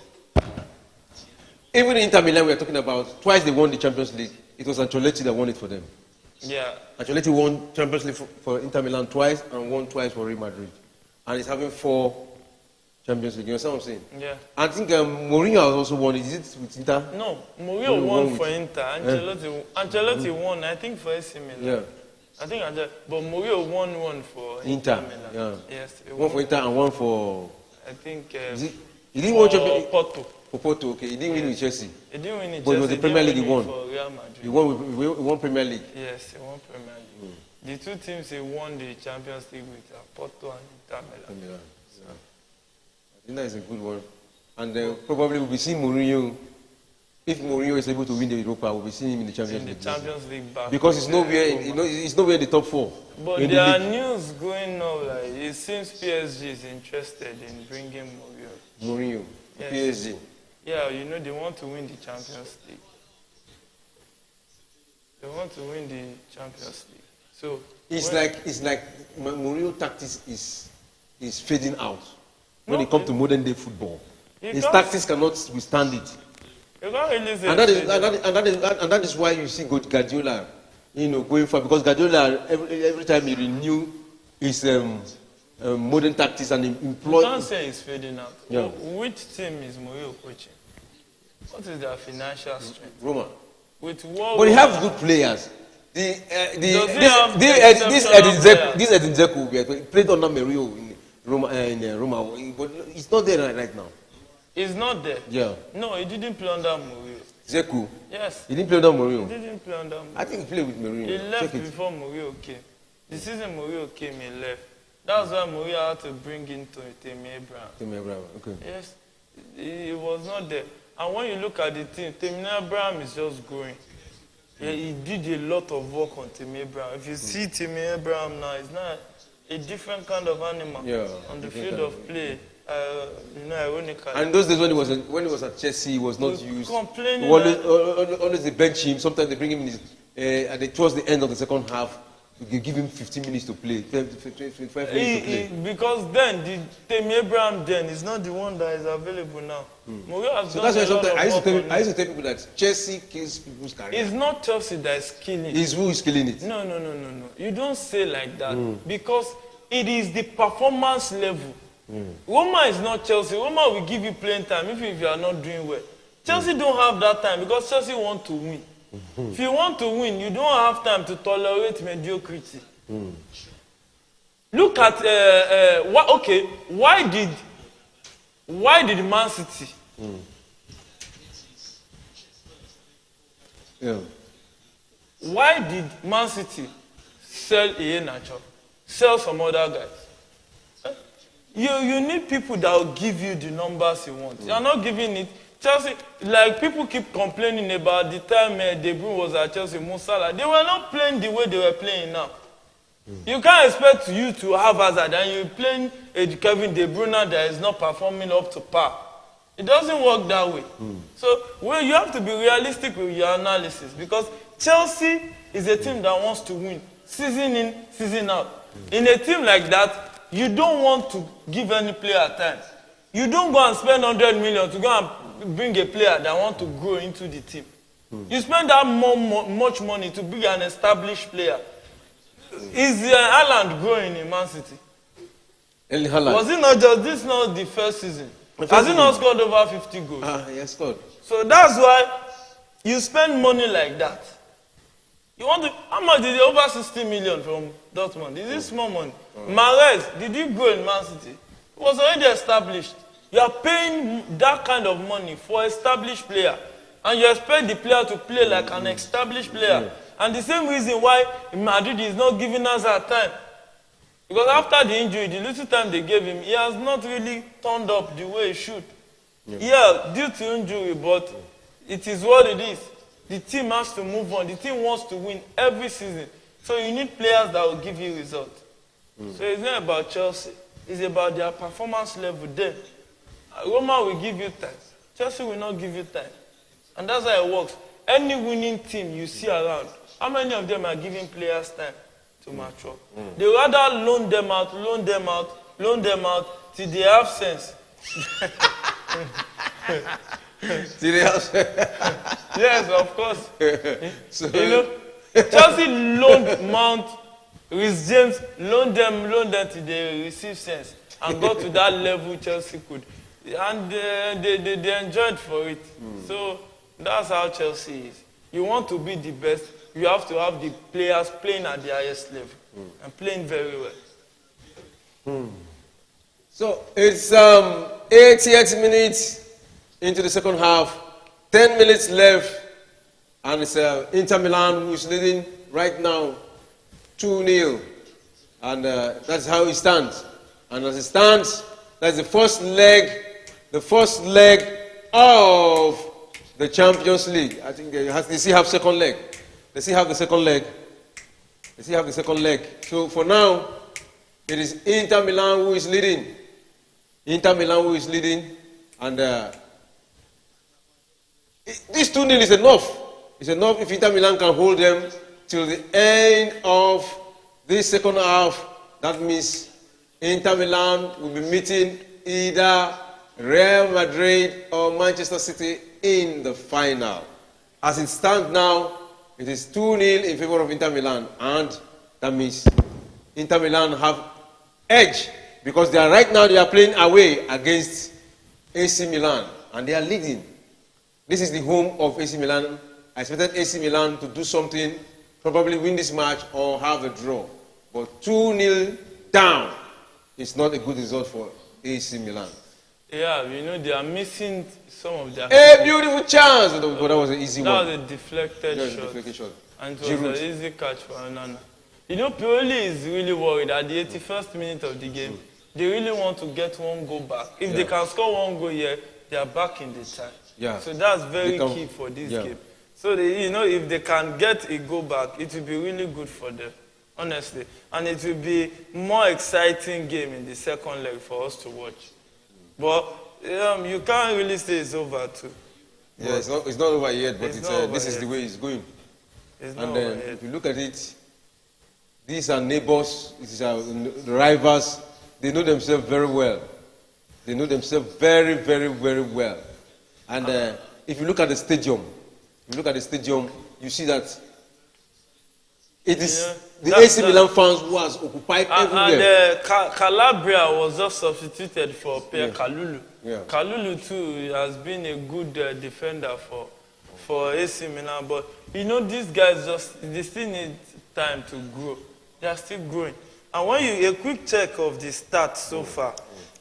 Even Inter Milan we are talking about, twice they won the Champions League. It was Ancelotti that won it for them. Yeah. Ancelotti won Champions League for Inter Milan twice and won twice for Real Madrid. And he's having 4 Champions League. You understand what I'm saying? Yeah. I think Mourinho has also won it. Is it with Inter? No, Mourinho won for Inter. Ancelotti won, I think, for AC Milan. Yeah. I think, but Mourinho won one for Inter Milan. Yeah. Yes. One for Inter and one for. I think. He didn't win Porto. For Porto, okay. He didn't win with Chelsea. He didn't win with Chelsea. But it was the Premier League he won. For Real Madrid. He won Premier League. Yes, he won Premier League. The two teams he won the Champions League with are Porto and Inter Milan. Yeah. I think that is a good one. And probably we'll be seeing Mourinho. If Mourinho is able to win the Europa, we'll be seeing him in the Champions League. Champions League back. Because it's nowhere in the top 4. But there are news going on, like it seems PSG is interested in bringing Mourinho. Yes. PSG. Yeah, you know they want to win the Champions League. They want to win the Champions League. So it's like Mourinho tactics is fading out when it comes to modern day football. His tactics cannot withstand it. You can't really say and that is why you see Guardiola, going for, because Guardiola every time he renew his modern tactics and employ. You can't say it's fading out. Yeah. Which team is Mourinho coaching? What is their financial strength? Roma. With what? But they have good players. This Edin Dzeko played under Mourinho in Roma, but it's not there right now. He's not there. Yeah. No, he didn't play under Mourinho. Dzeko. Yes. He didn't play under Mourinho. He didn't play under Mourinho. I think he played with Mourinho. He left before Mourinho came. The season Mourinho came, he left. That's why Mourinho had to bring in Tammy Abraham. Tammy Abraham, okay. Yes. He was not there. And when you look at the team, Tammy Abraham is just growing. Yeah, he did a lot of work on Tammy Abraham. If you see Tammy Abraham now, it's not a different kind of animal on the field of play. Ironically. And those days when he was at Chelsea, he was not used. Complaining. Always they bench him. Sometimes they bring him in towards the end of the second half. you give him 15 minutes to play, 25 minutes to play. Because then, Tammy Abraham then is not the one that is available now. Mourinho has So done that's why a lot sometimes of I used to tell people that Chelsea kills people's career. It's not Chelsea that is killing it. It's who is killing it. No. You don't say like that because it is the performance level. Roma is not Chelsea. Roma will give you playing time if you are not doing well. Chelsea don't have that time because Chelsea want to win. If you want to win, you don't have time to tolerate mediocrity. Look at why did Man City? Yeah. Why did Man City sell Iheanacho? Sell some other guys? You need people that will give you the numbers you want. You are not giving it. Chelsea, like people keep complaining about the time De Bruyne was at Chelsea, Mo Salah. They were not playing the way they were playing now. You can't expect you to have Hazard and you're playing a Kevin De Bruyne that is not performing up to par. It doesn't work that way. So you have to be realistic with your analysis because Chelsea is a team that wants to win, season in, season out. In a team like that, you don't want to give any player time. You don't go and spend 100 million to go and bring a player that want to grow into the team. You spend that much money to bring an established player. Is Haaland growing in Man City? Was it not just this not the first season? Has he not scored over 50 goals? He has scored. So that's why you spend money like that. You want to, how much did they over 60 million from Dortmund? Is this small money? Mahrez, did he grow in Man City? It was already established. You are paying that kind of money for established player. And you expect the player to play like an established player. And the same reason why Madrid is not giving us our time. Because after the injury, the little time they gave him, he has not really turned up the way he should. Yeah, due to injury, but it is what it is. The team has to move on. The team wants to win every season. So you need players that will give you results. So it's not about Chelsea. It's about their performance level there. Roma will give you time. Chelsea will not give you time. And that's how it works. Any winning team you see around, how many of them are giving players time to mature? They rather loan them out till they have sense. Till they have sense. Yes, of course. So, you know, Chelsea loaned Mount, Reece James, loaned them till they receive sense and got to that level Chelsea could. And they enjoyed for it. So that's how Chelsea is. You want to be the best, you have to have the players playing at the highest level and playing very well. So it's 88 minutes into the second half, 10 minutes left, and it's Inter Milan who is leading right now 2-0. And that's how it stands. And as it stands, that's the first leg of the Champions League. I think they still have second leg. They still have the second leg. So for now, it is Inter Milan who is leading. And this 2-0 is enough. It's enough if Inter Milan can hold them till the end of this second half. That means Inter Milan will be meeting either Real Madrid or Manchester City in the final. As it stands now, it is 2-0 in favor of Inter Milan, and that means Inter Milan have edge because they are playing away against AC Milan and they are leading. This is the home of AC Milan. I expected AC Milan to do something, probably win this match or have a draw. But 2-0 down is not a good result for AC Milan. Yeah, you know, they are missing some of their... A beautiful chance! But that was an easy one. That was a deflected shot. And it was an easy catch for Onana. You know, Pioli is really worried at the 81st minute of the game. They really want to get one goal back. If they can score one goal here, they are back in the tie. Yeah. So that's very key for this game. So, if they can get a goal back, it will be really good for them, honestly. And it will be more exciting game in the second leg for us to watch. But you can't really say it's over too. Yeah, it's not over yet, but this is the way it's going. It's not over yet. If you look at it, These are neighbors, these are rivals. They know themselves very well. They know themselves very, very, very well. And if you look at the stadium, you see that it is the AC Milan fans who has occupied everywhere. And Calabria was just substituted for Pierre Kalulu. Yeah. Kalulu too has been a good defender for AC Milan, but you know these guys they still need time to grow. They are still growing. And when you a quick check of the stats so far,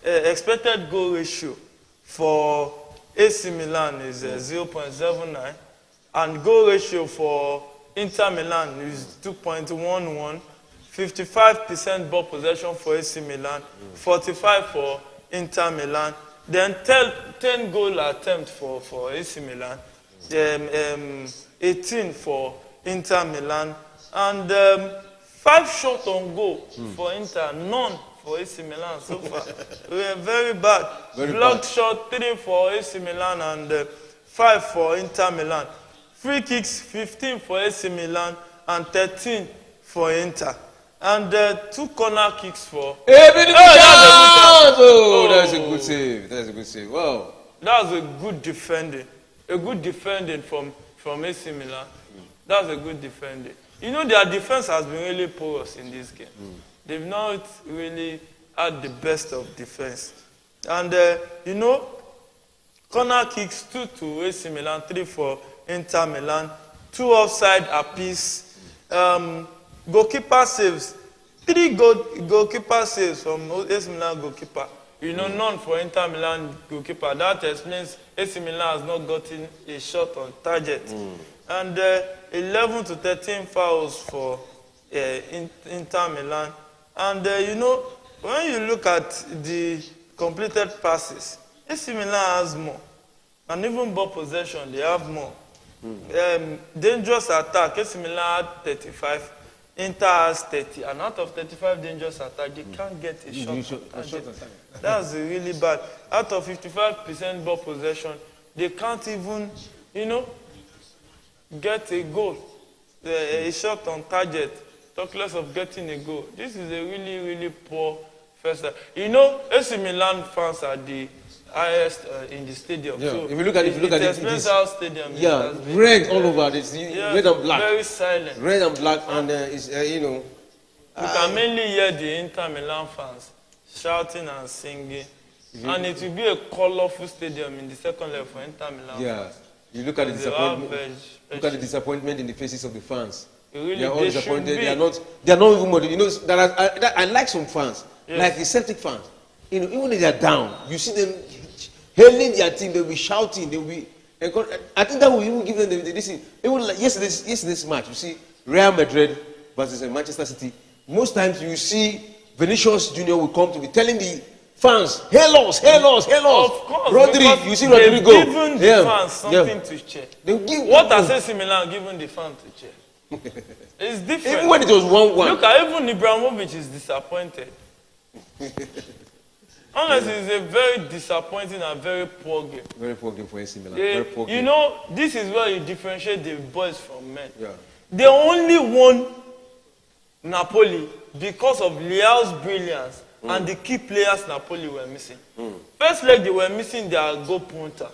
expected goal ratio for AC Milan is 0.79, and goal ratio for Inter Milan is 2.11, 55% ball possession for AC Milan, 45 for Inter Milan, then 10 goal attempt for AC Milan, 18 for Inter Milan, and 5 shots on goal for Inter, none for AC Milan so far. We are very bad. Blocked shot 3 for AC Milan and 5 for Inter Milan. Free kicks 15 for AC Milan and 13 for Inter. And 2 corner kicks for... Oh, that's a good save. That's a good save. Wow. That's a good defending. A good defending from AC Milan. That's a good defending. You know, their defense has been really porous in this game. They've not really had the best of defense. And, you know, corner kicks 2 to AC Milan, 3 for Inter Milan, 2 offside apiece. Goalkeeper saves, 3 goalkeeper saves from AC Milan goalkeeper. You know, none for Inter Milan goalkeeper. That explains AC Milan has not gotten a shot on target. And 11 to 13 fouls for Inter Milan. And, you know, when you look at the completed passes, AC Milan has more. And even ball possession, they have more. Dangerous attack, AC Milan had 35, Inter has 30. And out of 35 dangerous attack, they can't get a shot. That's really bad. Out of 55% ball possession, they can't even, you know, get a goal, a shot on target. Talk less of getting a goal. This is a really, really poor first half. You know, AC Milan fans are the highest in the stadium. Yeah. So if you look at it, our stadium. Yeah, red all over. It's red and black. Very silent. Red and black, and it's you know. You can mainly hear the Inter Milan fans shouting and singing, and it will be a colorful stadium in the second leg for Inter Milan. Yeah. Fans. You look at the disappointment. Look at the disappointment in the faces of the fans. Really, they are all disappointed. They are not even motivated. You know, I like some fans, like the Celtic fans. You know, even if they are down, you see them hailing their team. They'll be shouting. They'll be. I think that will even give them this thing. Even like yesterday's match, you see Real Madrid versus Manchester City. Most times you see Vinicius Junior will come to be telling the fans, hail us, hail us, hail us. Of course, Rodri, you see Rodrigo. They've given the fans something to cheer. What has AC Milan given the fans to cheer? It's different. Even when it was 1-1. Look at even Ibrahimovic is disappointed. Honestly, it's a very disappointing and very poor game. Very poor game for AC Milan. Very poor game. You know, this is where you differentiate the boys from men. Yeah. They only won Napoli because of Leao's brilliance and the key players Napoli were missing. First leg, they were missing their goal punter,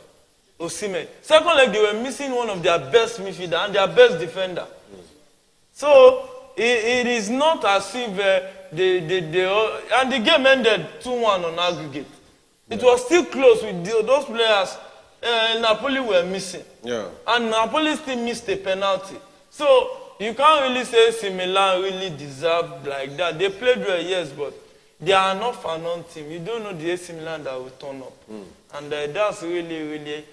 Osimhen. Second leg, they were missing one of their best midfielder and their best defender. So, it is not as if and the game ended 2-1 on aggregate. It was still close with those players Napoli were missing. Yeah. And Napoli still missed a penalty. So, you can't really say AC Milan really deserved like that. They played well, yes, but they are not Fanon team. You don't know the AC Milan that will turn up. And that's really, really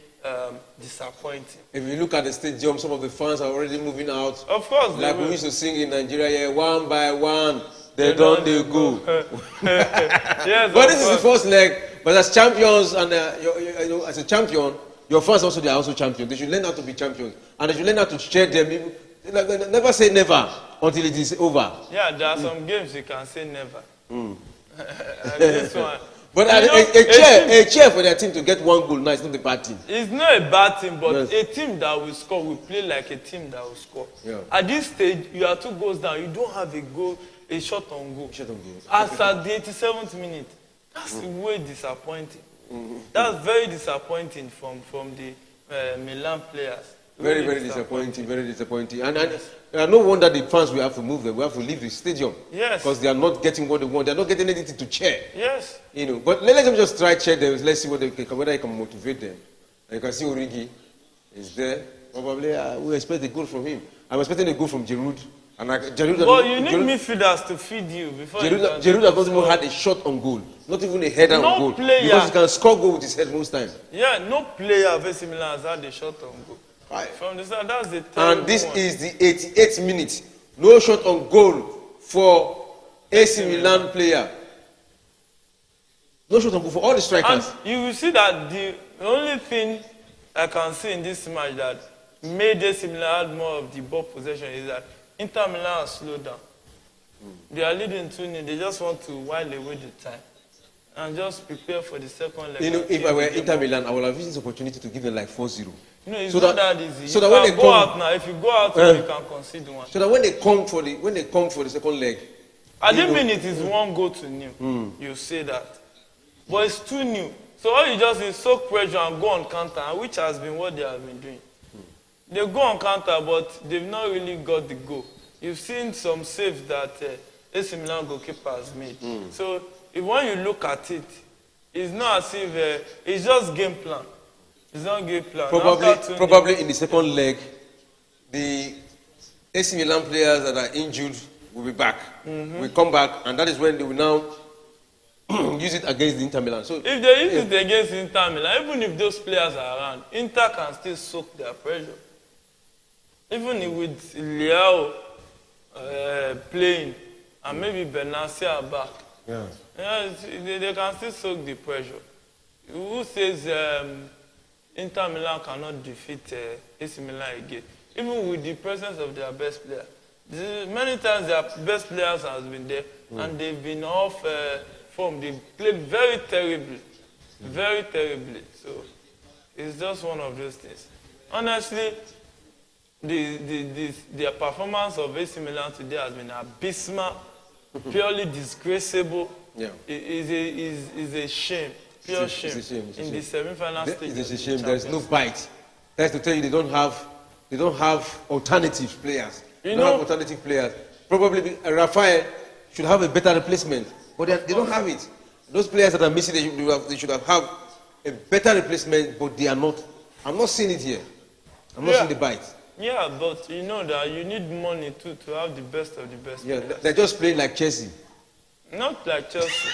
disappointing. If you look at the stadium, some of the fans are already moving out. Of course, like we used to sing in Nigeria, one by one, they go. Yes, but this is the first leg. But as champions, and you know, as a champion, your fans also they are also champions. They should learn how to be champions, and they should learn how to share them. Never say never until it is over. Yeah, there are some games you can say never. And this one, But a chair for their team to get one goal now is not a bad thing. It's not a bad thing, but Yes. a team that will score will play like a team that will score. Yeah. At this stage, you are 2 goals down. You don't have a shot on goal. Shot on goal. As at the 87th minute, that's way disappointing. That's very disappointing from the Milan players. Very, Really very disappointing. Very disappointing. And no wonder the fans will have to move them. We have to leave the stadium. Yes. Because they are not getting what they want. They are not getting anything to cheer. Yes. You know. But let them just try cheer them. Let's see whether I can motivate them. And you can see Origi is there. Probably we expect a goal from him. I'm expecting a goal from Giroud. And But you need midfielders to feed you before Giroud has not even had a shot on goal. Not even a header on goal. Player. Because he can score goal with his head most times. Yeah, no player of AC Milan has had a shot on goal. Right. From the start, that's the terrible And this one. is the 88th minute. No shot on goal for AC Milan player. No shot on goal for all the strikers. And you will see that the only thing I can see in this match that made AC Milan have more of the ball possession is that Inter Milan has slowed down. They are leading 2-0. They just want to while away the time and just prepare for the second leg. You know, if I were Inter Milan, I would have used this opportunity to give them like 4-0. No, it's So not that- that easy. so You that when can they go come- out now. If you go out, now, you can concede one. So that when they come for the second leg, I didn't mean it is 1-0. You say that. But it's 2-0. So all you just is soak pressure and go on counter, which has been what they have been doing. They go on counter, but they've not really got the goal. You've seen some saves that AC Milan goalkeeper has made. So when you look at it, it's not as if it's just game plan. It's not game plan. probably in the second leg, the AC Milan players that are injured will be back. Will come back, and that is when they will now use it against the Inter Milan. So If they use it against Inter Milan, even if those players are around, Inter can still soak their pressure. Even with Leao playing and maybe Benacer back, they can still soak the pressure. Who says Inter Milan cannot defeat AC Milan again? Even with the presence of their best player. Many times their best players has been there and they've been off form. They played very terribly. Very terribly. So it's just one of those things. Honestly, their performance of AC Milan today has been abysmal, purely disgraceful. Yeah. It is a shame. Pure shame. It's a shame. In the semi-final stage. It's a shame. There's no bite. That's to tell you they don't have alternative players. They don't have alternative players. Probably Rafael should have a better replacement, but they don't have it. Those players that are missing, they should have a better replacement, but they are not. I'm not seeing it here. I'm not seeing the bite. Yeah, but you know that you need money too to have the best of the best. Yeah, players. they're just playing like Chelsea. Not like Chelsea.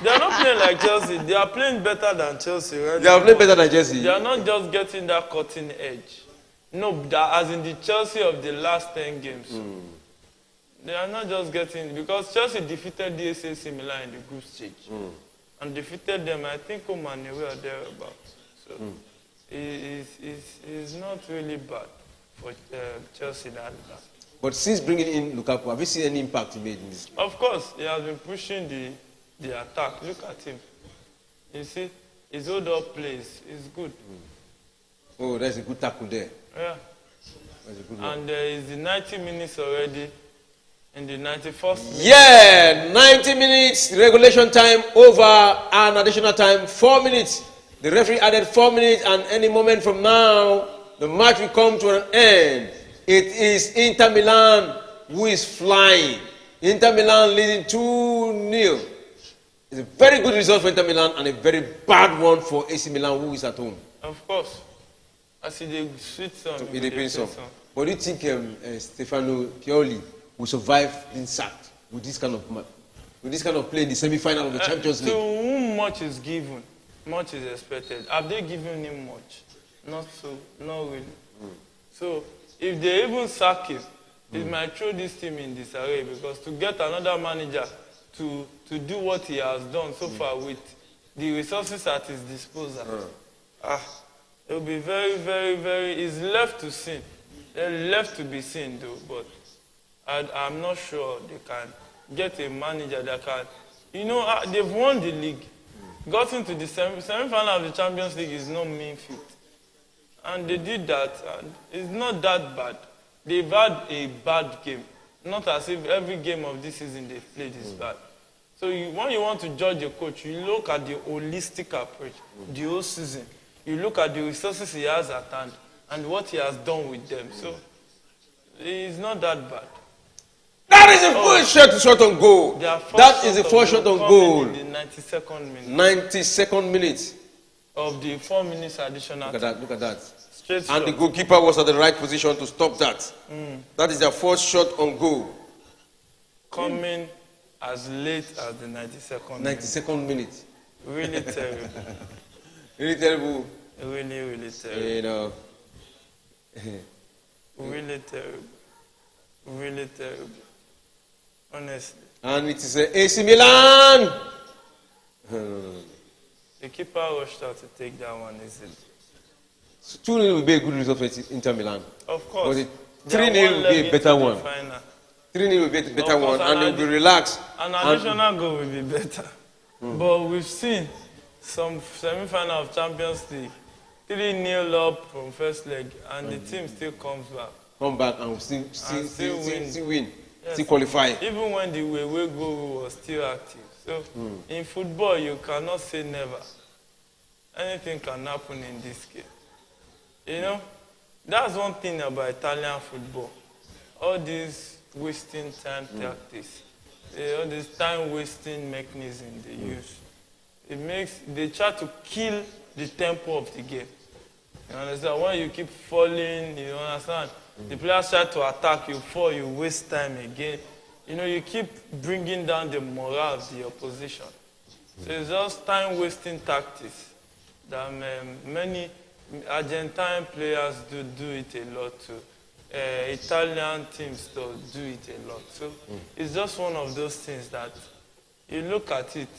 They are not playing like Chelsea. They are playing better than Chelsea. Right? They are playing better than Chelsea. They are not just getting that cutting edge. No, as in the Chelsea of the last 10 games. They are not just getting, because Chelsea defeated the AC Milan in the group stage. And defeated them, I think, home and away or thereabouts. So it's not really bad for Chelsea that. But since bringing in Lukaku, have you seen any impact he made in this? Of course, he has been pushing the attack. Look at him. You see, his hold-up plays is good. Oh, there's a good tackle there. Yeah. That's a good one. And it's the 90 minutes already. In the 91st minute. Yeah, 90 minutes, regulation time over, and additional time 4 minutes. The referee added 4 minutes, and any moment from now, the match will come to an end. It is Inter Milan who is flying. Inter Milan leading 2-0. It's a very good result for Inter Milan and a very bad one for AC Milan, who is at home. Of course. I see the sweet song. It depends on. But do you think Stefano Pioli will survive being sacked with this kind of play in the semi-final of the Champions League? To whom much is given, much is expected. Have they given him much? Not so, not really. So if they even sack him, it might throw this team in disarray, because to get another manager to do what he has done so far with the resources at his disposal, it will be very, very, very. It's left to see. They're left to be seen, though. But I'm not sure they can get a manager that can. You know, they've won the league. got into the semi-final of the Champions League is not mean feat. And they did that, and it's not that bad. They've had a bad game. Not as if every game of this season they've played is bad. So when you want to judge a coach, you look at the holistic approach, the whole season. You look at the resources he has at hand and what he has done with them. So it's not that bad. That is the first shot on goal. That is the first shot on goal. In the 92nd minute. 92nd minute. Of the 4 minutes additional. Look at that. Look at that. Straight and shot. the goalkeeper was at the right position to stop that. That is their first shot on goal. Coming as late as the 92nd minute. 92nd minute. Really terrible. Really terrible. Really, really terrible. You know. Really terrible. Really terrible. Honestly. And it is AC Milan. The keeper rushed out to take that one easily. 2-0 will be a good result for Inter Milan. Of course. But 3-0 will be a better one. 3-0 will be a better one, and they will be relaxed. An additional goal will be better. But we've seen some semi-final of Champions League, 3-0 up from first leg, and the team still comes back. Come back and still win. Yes. Still qualify. Even when the away goal was still active. So in football, you cannot say never. Anything can happen in this game. You know, that's one thing about Italian football. All these wasting time tactics, all these time-wasting mechanisms they use, they try to kill the tempo of the game. You understand? When you keep falling, you understand? The players try to attack, you fall, you waste time again. You know, you keep bringing down the morale of the opposition. So it's just time-wasting tactics that many Argentine players do it a lot too. Italian teams do it a lot. So it's just one of those things that you look at it.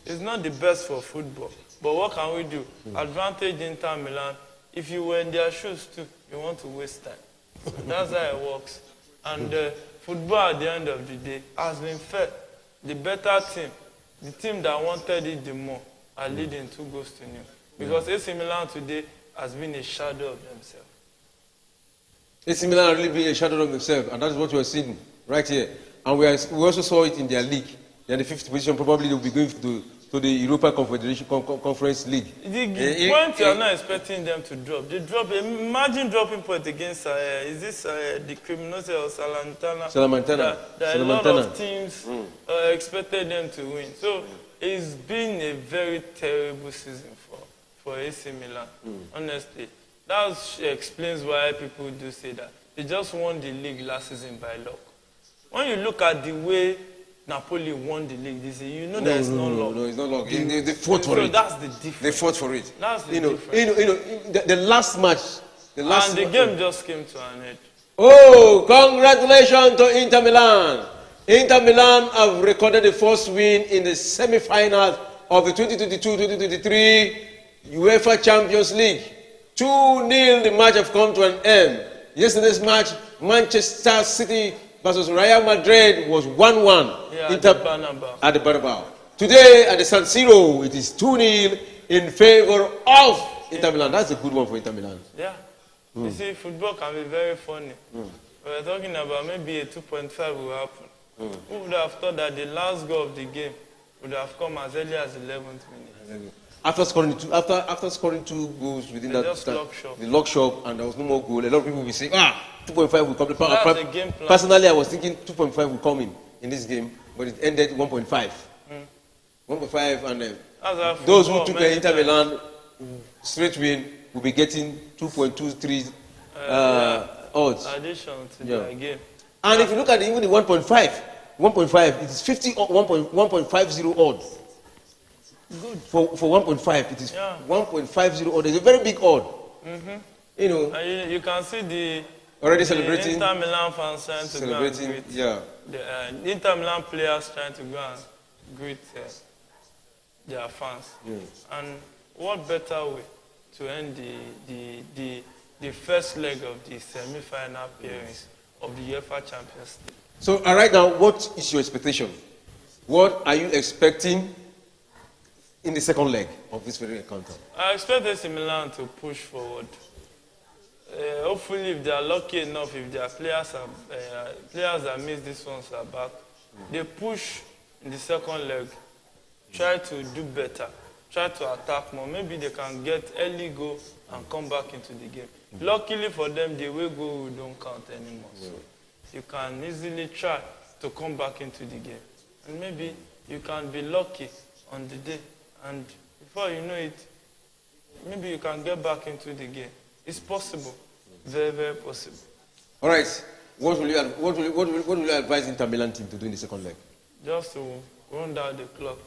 It's not the best for football. But what can we do? Advantage Inter Milan. If you were in their shoes too, you want to waste time. So that's how it works. And football at the end of the day has been fair. The better team, the team that wanted it the more, are leading 2-0. Because AC Milan today has been a shadow of themselves. AC Milan are really being a shadow of themselves, and that is what we are seeing right here. And we also saw it in their league. They're in the 5th position. Probably they'll be going to the Europa Confederation Conference League. The point you are not expecting them to drop. They drop. Imagine dropping point against is this the Cremonese or Salernitana? That a lot of teams expected them to win. So it's been a very terrible season for AC Milan. Honestly, that explains why people do say that they just won the league last season by luck. When you look at the way Napoli won the league this year, you know there's no luck. No, it's not luck. They fought for it. So that's the difference. They fought for it. That's the difference. The last match. And the game just came to an end. Oh, congratulations to Inter Milan. Inter Milan have recorded the first win in the semi-final of the 2022-2023 UEFA Champions League. 2-0, the match have come to an end. Yesterday's match, Manchester City versus Real Madrid, was 1-1 at the Bernabeu. Today at the San Siro, it is 2-0 in favor of Inter Milan. That's a good one for Inter Milan. Yeah. You see, football can be very funny. We're talking about maybe a 2.5 will happen. Who would have thought that the last goal of the game would have come as early as 11th minute? After scoring two goals within that the lock shop, and there was no more goal, a lot of people will be saying, 2.5 will come. That's the game plan. Personally, I was thinking 2.5 will come in this game, but it ended 1.5. 1.5, and those who took the Inter Milan straight win will be getting 2.23 odds. Addition to the game. And if you look at even the 1.5, it is 1.50 odds. Good. For 1.5, it is 1.50 odd. It's a very big odd. You know. And you can see the celebrating. Inter Milan fans trying to go and greet. The Inter Milan players trying to go and greet their fans. Yes. And what better way to end the first leg of the semi-final appearance of the UEFA Champions League? So right now, what is your expectation? What are you expecting in the second leg of this very encounter? I expect AC Milan to push forward. Hopefully, if they are lucky enough, if their players that missed this ones are back, they push in the second leg, try to do better, try to attack more. Maybe they can get early goal and come back into the game. Luckily for them, the away goal don't count anymore. So you can easily try to come back into the game. And maybe you can be lucky on the day. And before you know it, maybe you can get back into the game. It's possible. Very, very possible. All right. What will you advise Inter Milan team to do in the second leg? Just to run down the clock,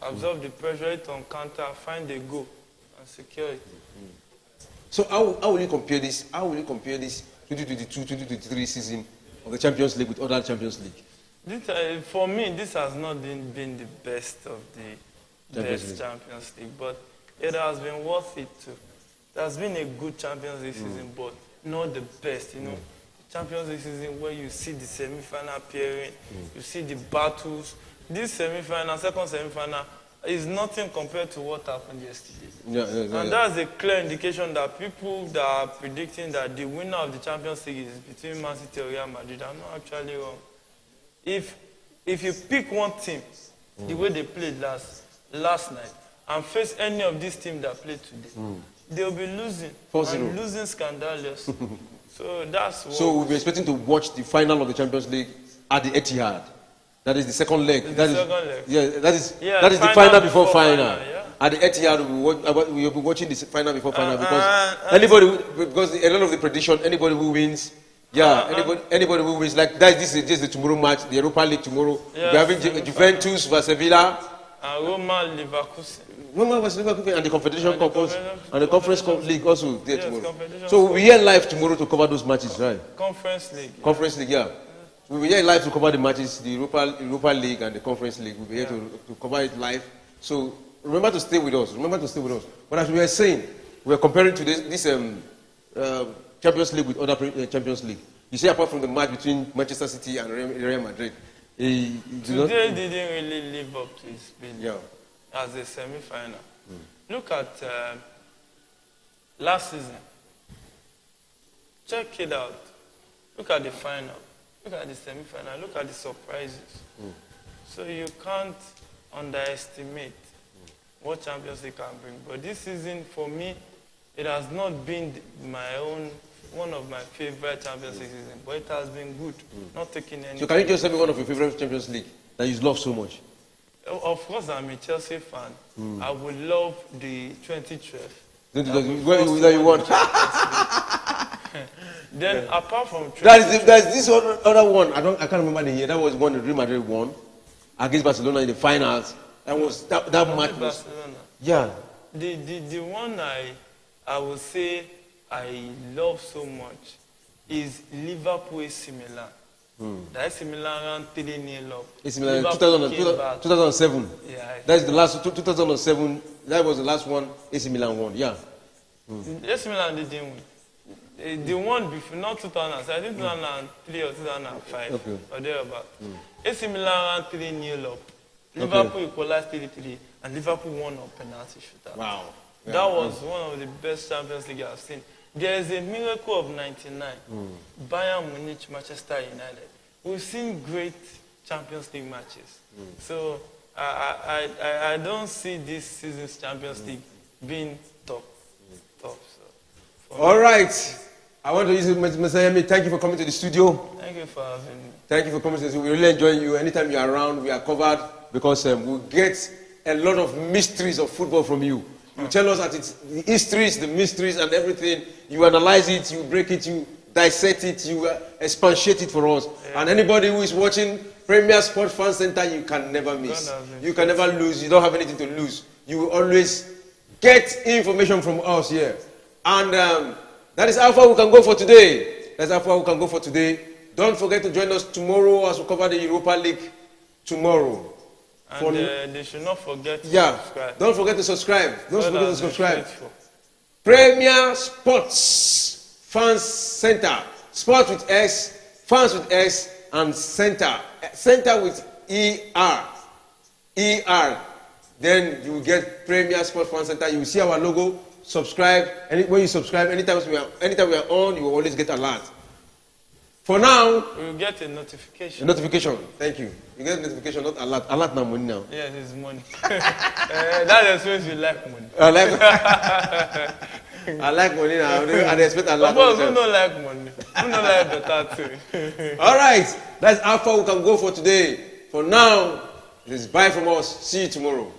absorb the pressure, it on counter, find a goal, and secure it. So how will you compare this? How will you compare this 2022-2023 season of the Champions League with other Champions League? This, for me, this has not been the best of the Champions League, but it has been worth it too. It has been a good Champions League season, but not the best. You know, Champions League season where you see the semi-final appearing, you see the battles. This semi-final, second semi-final, is nothing compared to what happened yesterday. And that's a clear indication that people that are predicting that the winner of the Champions League is between Man City or Real Madrid are not actually wrong. If you pick one team, the way they played last night, and face any of these teams that played today, they'll be losing. And losing scandalous. So that's what... So we'll be expecting to watch the final of the Champions League at the Etihad. That is the second leg. That is the final before final. Yeah. At the Etihad, we'll be watching the final before final because a lot of the prediction, anybody who wins, anybody who wins, like this is just the tomorrow match, the Europa League tomorrow. We're having Juventus versus Sevilla. Roma, Leverkusen. Roma versus Leverkusen and the Confederation Cup and the Conference League also there tomorrow. So we'll be here live tomorrow to cover those matches, right? Conference League. Conference League, yeah. We'll be here live to cover the matches, the Europa League and the Conference League. We'll be here to cover it live. So remember to stay with us. But as we were saying, we are comparing to this Champions League with other Champions League. You see, apart from the match between Manchester City and Real Madrid, today didn't really live up to its billing as a semi-final. Look at last season. Check it out. Look at the final. Look at the semi-final. Look at the surprises. So you can't underestimate what Champions League can bring. But this season, for me, it has not been one of my favorite Champions League seasons, but it has been good. Not taking any. So can you just tell me one of your favorite Champions League that you love so much? Of course, I'm a Chelsea fan. I would love the 2012. Where you want? Then apart from there's this other one. I can't remember the year. That was one Real Madrid won against Barcelona in the finals. That was that match was Barcelona. The one I would say I love so much is Liverpool AC Milan. The AC Milan ran 3-0 up. AC Milan 2007. Yeah. That's the last 2007. That was the last one AC Milan won. Yeah. AC Milan didn't win. The one before, not 2007, I think 2003 or 2005 or thereabout. AC Milan ran 3-0 up. Liverpool equalized 3-3, and Liverpool won on penalty shootout. Wow. Yeah. That was one of the best Champions League I've seen. There is a miracle of '99. Bayern Munich, Manchester United. We've seen great Champions League matches. So I don't see this season's Champions League being top. So, all right. I want to use Mr. Yemi. Thank you for coming to the studio. Thank you for having me. Thank you for coming to the studio. We really enjoy you. Anytime you're around, we are covered because we get a lot of mysteries of football from you. You tell us that it's the histories, the mysteries, and everything. You analyze it, you break it, you dissect it, you expatiate it for us. Yeah. And anybody who is watching Premier Sport Fan Center, you can never miss. You can never lose. You don't have anything to lose. You will always get information from us here. And that is how far we can go for today. That's how far we can go for today. Don't forget to join us tomorrow as we cover the Europa League tomorrow. And they should not forget to subscribe. Don't forget to subscribe. Don't forget to subscribe. Premier Sports Fans Center. Sports with S, Fans with S, and Center. Center with E-R. E-R. then you will get Premier Sports Fan Center. You will see our logo. Subscribe. When you subscribe, anytime we are on, you will always get alert. For now, you will get a notification. A notification. Thank you. You get a notification, not alert. Alert now, money now. Yes, it's money. That explains you like money. I like money now. I expect a lot. But who don't like money? Who don't like better too? All right. That's how far we can go for today. For now, it is bye from us. See you tomorrow.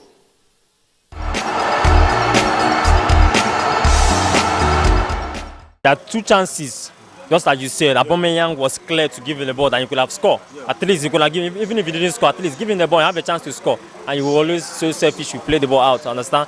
There are two chances, just as you said. Aubameyang was clear to give him the ball and you could have scored. At least you could have given, even if you didn't score, at least give him the ball and have a chance to score. And you will always so selfish, you play the ball out, understand?